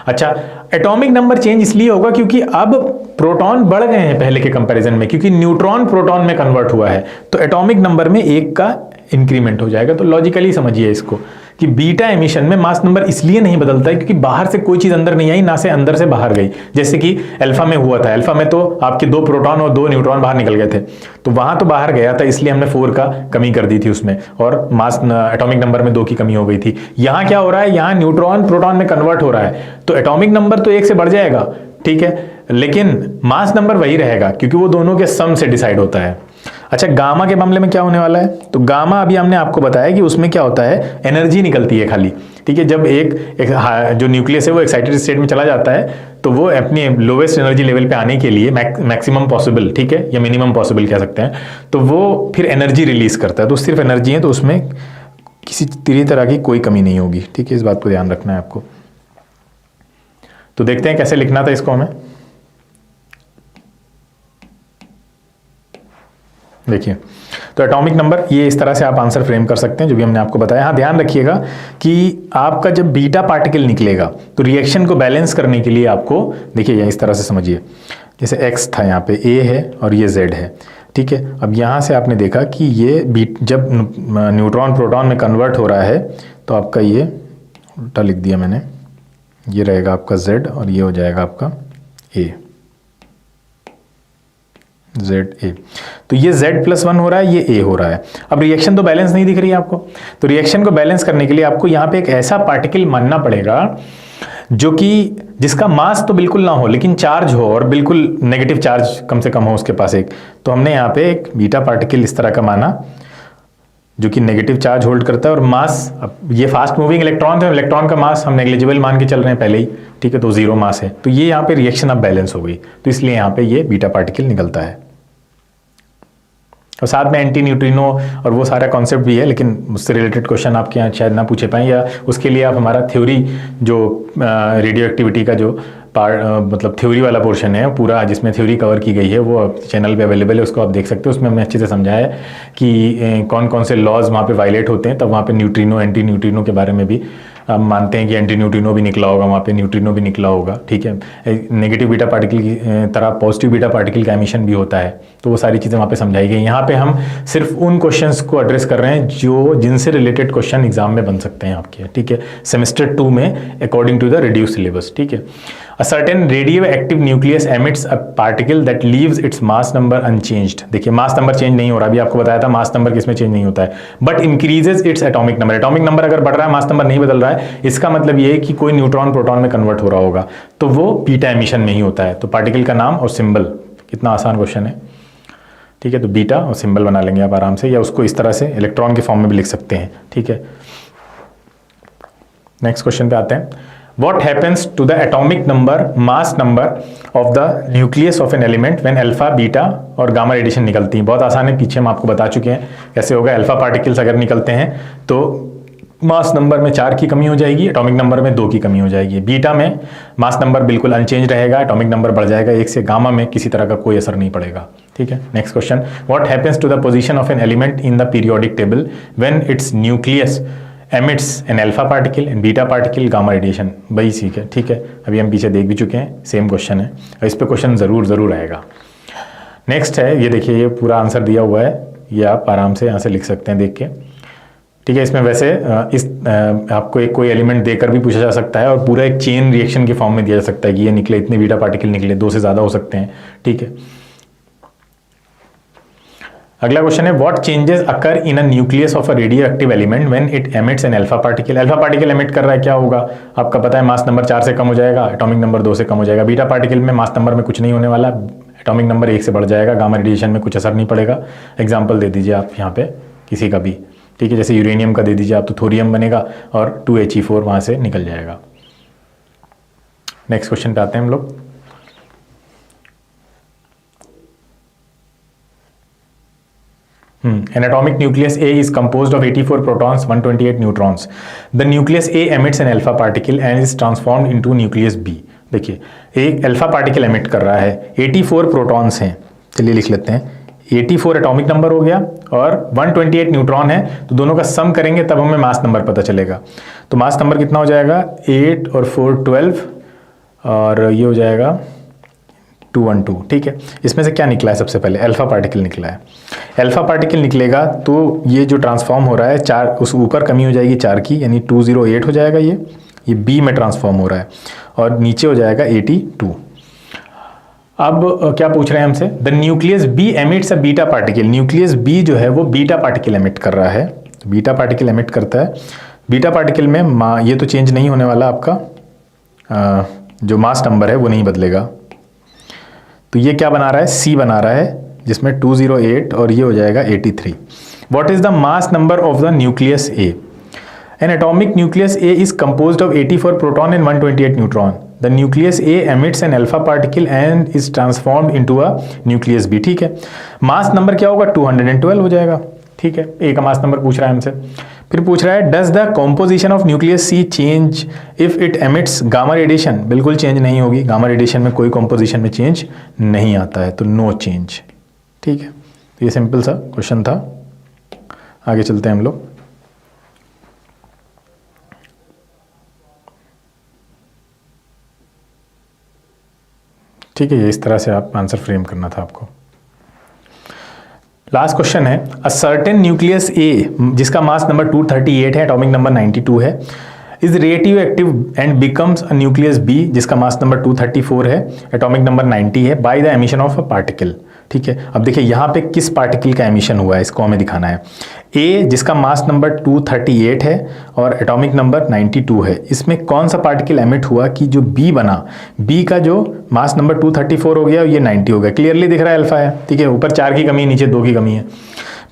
अच्छा, एटॉमिक नंबर चेंज इसलिए होगा क्योंकि अब प्रोटॉन बढ़ गए हैं पहले के कंपैरिजन में, क्योंकि न्यूट्रॉन प्रोटॉन में कन्वर्ट हुआ है, तो एटॉमिक नंबर में एक का इंक्रीमेंट हो जाएगा। तो लॉजिकली समझिए इसको कि बीटा एमिशन में मास नंबर इसलिए नहीं बदलता है क्योंकि बाहर से कोई चीज अंदर नहीं आई, ना से अंदर से बाहर गई, जैसे कि अल्फा में हुआ था। अल्फा में तो आपके 2 प्रोटॉन और 2 न्यूट्रॉन बाहर निकल गए थे, तो वहां तो बाहर गया था, इसलिए हमने 4 का कमी कर दी थी उसमें, और मास एटॉमिक नंबर में 2 की कमी हो गई थी। यहां क्या हो रहा है, यहां न्यूट्रॉन प्रोटॉन में कन्वर्ट हो रहा है, तो एटॉमिक नंबर तो 1 से बढ़ जाएगा, ठीक है, लेकिन मास नंबर वही रहेगा क्योंकि वो दोनों के सम से डिसाइड होता है। अच्छा, गामा के मामले में क्या होने वाला है, तो गामा अभी हमने आपको बताया कि उसमें क्या होता है, एनर्जी निकलती है खाली, ठीक है। जब एक जो न्यूक्लियस है वो एक्साइटेड स्टेट में चला जाता है तो वो अपनी लोवेस्ट एनर्जी लेवल पे आने के लिए मैक्सिमम पॉसिबल, ठीक है, या मिनिमम पॉसिबल कह सकते हैं, तो वो फिर एनर्जी रिलीज करता है। तो सिर्फ एनर्जी है, तो उसमें किसी तरह की कोई कमी नहीं होगी, ठीक है, इस बात को ध्यान रखना है आपको। तो देखते हैं कैसे लिखना था इसको हमें। देखिए, तो एटॉमिक नंबर ये इस तरह से आप आंसर फ्रेम कर सकते हैं जो भी हमने आपको बताया। हाँ, ध्यान रखिएगा कि आपका जब बीटा पार्टिकल निकलेगा तो रिएक्शन को बैलेंस करने के लिए आपको, देखिए इस तरह से समझिए, जैसे x था, यहाँ पे a है और ये z है, ठीक है। अब यहाँ से आपने देखा कि ये जब न्यूट्रॉन प्रोटॉन में कन्वर्ट हो रहा है तो आपका ये उल्टा लिख दिया मैंने, ये रहेगा आपका z और ये हो जाएगा आपका a, ZA। तो ये Z+1 हो रहा है, ये A हो रहा है। अब रिएक्शन तो बैलेंस नहीं दिख रही है आपको, तो रिएक्शन को बैलेंस करने के लिए आपको यहाँ पे एक ऐसा पार्टिकल मानना पड़ेगा जो कि जिसका मास तो बिल्कुल ना हो लेकिन चार्ज हो, और बिल्कुल नेगेटिव चार्ज कम से कम हो उसके पास एक। तो हमने यहाँ पे एक बीटा पार्टिकल इस तरह का माना जो कि नेगेटिव चार्ज होल्ड करता है, और मास, अब ये फास्ट मूविंग इलेक्ट्रॉन है, इलेक्ट्रॉन का मास हम नेग्लिजिबल मान के चल रहे हैं पहले ही, ठीक है, तो 0 मास है। तो ये यहाँ पे रिएक्शन अब बैलेंस हो गई, तो इसलिए यहाँ पे ये बीटा पार्टिकल निकलता है। और साथ में एंटी न्यूट्रिनो और वो सारा कॉन्सेप्ट भी है, लेकिन उससे रिलेटेड क्वेश्चन आपके यहाँ शायद ना पूछे पाएं, या उसके लिए आप हमारा थ्योरी जो रेडियो एक्टिविटी का जो मतलब थ्योरी वाला पोर्शन है पूरा, जिसमें थ्योरी कवर की गई है, वो चैनल पे अवेलेबल है, उसको आप देख सकते हो। उसमें हमने अच्छे से समझाया है कि कौन कौन से लॉज वहाँ पे वायलेट होते हैं, तब वहाँ पे न्यूट्रिनो, एंटी न्यूट्रिनो के बारे में भी हम मानते हैं कि एंटी न्यूट्रिनो भी निकला होगा, वहाँ पे न्यूट्रिनो भी निकला होगा, ठीक है। नेगेटिव बीटा पार्टिकल की तरह पॉजिटिव बीटा पार्टिकल का एमिशन भी होता है, तो वो सारी चीज़ें वहाँ पे समझाई गई। यहाँ पे हम सिर्फ उन क्वेश्चंस को एड्रेस कर रहे हैं जिनसे रिलेटेड क्वेश्चन एग्जाम में बन सकते हैं आपके, ठीक है, सेमेस्टर 2 में according to the reduce syllabus, ठीक है। A certain radioactive nucleus emits a particle that leaves its mass number unchanged। देखिए, मास नंबर चेंज नहीं हो रहा, अभी आपको बताया था मास नंबर किसमें चेंज नहीं होता है, but increases its atomic number. Atomic number अगर बढ़ रहा है, मास नंबर नहीं बदल रहा है, इसका मतलब ये है कि कोई न्यूट्रॉन प्रोटॉन में कन्वर्ट हो रहा होगा, तो वो बीटा एमिशन में ही होता है। तो पार्टिकल का नाम और सिंबल, कितना आसान क्वेश्चन है, ठीक है। तो बीटा और सिंबल बना लेंगे आप आराम से, या उसको इस तरह से इलेक्ट्रॉन के फॉर्म में भी लिख सकते हैं, ठीक है। नेक्स्ट क्वेश्चन पे आते हैं। What happens to the atomic number, mass number of the nucleus of an element when alpha, beta और गामा रेडिएशन निकलती हैं? बहुत आसान है, पीछे हम आपको बता चुके हैं कैसे होगा। अल्फा पार्टिकल्स अगर निकलते हैं तो मास नंबर में 4 की कमी हो जाएगी, एटॉमिक नंबर में 2 की कमी हो जाएगी। बीटा में मास नंबर बिल्कुल अनचेंज रहेगा, एटॉमिक नंबर बढ़ जाएगा 1 से। गामा में किसी तरह का कोई असर नहीं पड़ेगा, ठीक है। Next question, what happens to the position of an element in the periodic table when its nucleus emits an alpha particle and beta particle gamma radiation? वही सीख है, ठीक है, अभी हम पीछे देख भी चुके हैं, सेम क्वेश्चन है, और इस पे क्वेश्चन जरूर आएगा। नेक्स्ट है, ये देखिए, ये पूरा आंसर दिया हुआ है, ये आप आराम से यहाँ से लिख सकते हैं देख के, ठीक है। इसमें वैसे आपको एक कोई एलिमेंट देकर भी पूछा जा सकता है, और पूरा एक चेन रिएक्शन के फॉर्म में दिया जा सकता है कि ये निकले, इतने बीटा पार्टिकल निकले, 2 से ज़्यादा हो सकते हैं, ठीक है। अगला क्वेश्चन है, what changes occur in a nucleus of a radio active element when it emits an alpha particle? Alpha particle emit कर रहा है, क्या होगा आपका पता है, मास नंबर 4 से कम हो जाएगा, एटॉमिक नंबर 2 से कम हो जाएगा। बीटा पार्टिकल में मास नंबर में कुछ नहीं होने वाला, एटॉमिक नंबर 1 से बढ़ जाएगा, गामा रेडिएशन में कुछ असर नहीं पड़ेगा। एग्जाम्पल दे दीजिए आप यहाँ पे किसी का भी, ठीक है, जैसे यूरेनियम का दे दीजिए आप, तो थोरियम बनेगा और 2He4 वहाँ से निकल जाएगा। नेक्स्ट क्वेश्चन पे आते हैं हम लोग। An atomic nucleus A is composed of 84 protons, 128 neutrons. The nucleus A emits an alpha particle and is transformed into nucleus B. देखिए एक अल्फा पार्टिकल एमिट कर रहा है, 84 प्रोटॉन्स हैं, चलिए लिख लेते हैं, 84 एटॉमिक नंबर हो गया और 128 न्यूट्रॉन है, तो दोनों का सम करेंगे तब हमें मास नंबर पता चलेगा। तो मास नंबर कितना हो जाएगा, 8 और 4 12 और ये हो जाएगा 212, ठीक है। इसमें से क्या निकला है, सबसे पहले अल्फा पार्टिकल निकला है। अल्फा पार्टिकल निकलेगा तो ये जो ट्रांसफॉर्म हो रहा है 4, उस ऊपर कमी हो जाएगी 4 की, यानी 208 हो जाएगा, ये बी में ट्रांसफॉर्म हो रहा है और नीचे हो जाएगा 82। अब क्या पूछ रहे हैं हमसे, the nucleus B emits a beta particle. Nucleus B जो है वो बीटा पार्टिकल एमिट कर रहा है, तो बीटा पार्टिकल एमिट करता है। बीटा पार्टिकल में ये तो चेंज नहीं होने वाला, आपका जो मास नंबर है वो नहीं बदलेगा। तो ये क्या बना रहा है, सी बना रहा है, जिसमें 208 और ये हो जाएगा 83। What is the mass number of the nucleus A? An atomic nucleus A is composed of 84 proton and 128 neutron. The nucleus A emits an alpha particle and is transformed into a nucleus B, ठीक है। मास नंबर क्या होगा, 212 हो जाएगा, ठीक है। ए का मास नंबर पूछ रहा है हमसे। फिर पूछ रहा है does the composition of nucleus C change if it emits gamma radiation? बिल्कुल चेंज नहीं होगी, गामा रेडिएशन में कोई कॉम्पोजिशन में चेंज नहीं आता है, तो नो चेंज, ठीक है। तो ये सिंपल सा क्वेश्चन था। आगे चलते हैं हम लोग। ठीक है, ये इस तरह से आप आंसर फ्रेम करना था आपको। लास्ट क्वेश्चन है, अ सर्टेन न्यूक्लियस ए जिसका मास नंबर 238 है, एटॉमिक नंबर 92 है, is radio active and becomes a nucleus B जिसका मास नंबर 234 है, एटॉमिक नंबर 90 है, by the emission of a particle, ठीक है। अब देखिए यहाँ पे किस पार्टिकल का एमिशन हुआ है, इसको हमें दिखाना है। ए जिसका मास नंबर 238 है और एटॉमिक नंबर 92 है, इसमें कौन सा पार्टिकल एमिट हुआ कि जो बी बना, बी का जो मास नंबर 234 हो गया और ये 90 हो गया, क्लियरली दिख रहा है अल्फा है, ठीक है। ऊपर 4 की कमी है, नीचे 2 की कमी है।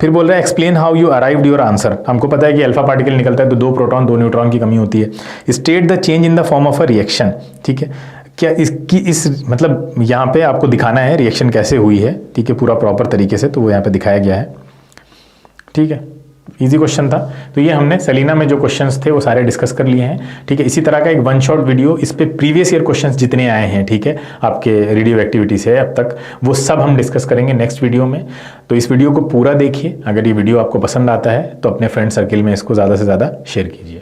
फिर बोल रहा है explain how you arrived your answer. हमको पता है कि अल्फा पार्टिकल निकलता है तो 2 प्रोटॉन 2 न्यूट्रॉन की कमी होती है। State the change in the form of a reaction, ठीक है। क्या इसकी इस मतलब यहाँ पे आपको दिखाना है रिएक्शन कैसे हुई है, ठीक है, पूरा प्रॉपर तरीके से, तो वो यहाँ पे दिखाया गया है, ठीक है। इजी क्वेश्चन था। तो ये हमने सेलिना में जो क्वेश्चंस थे वो सारे डिस्कस कर लिए हैं, ठीक है। इसी तरह का एक 1 शॉट वीडियो इस पे प्रीवियस ईयर क्वेश्चंस जितने आए हैं, ठीक है, आपके रेडियो एक्टिविटी से अब तक, वो सब हम डिस्कस करेंगे नेक्स्ट वीडियो में। तो इस वीडियो को पूरा देखिए। अगर ये वीडियो आपको पसंद आता है तो अपने फ्रेंड सर्किल में इसको ज़्यादा से ज़्यादा शेयर कीजिए।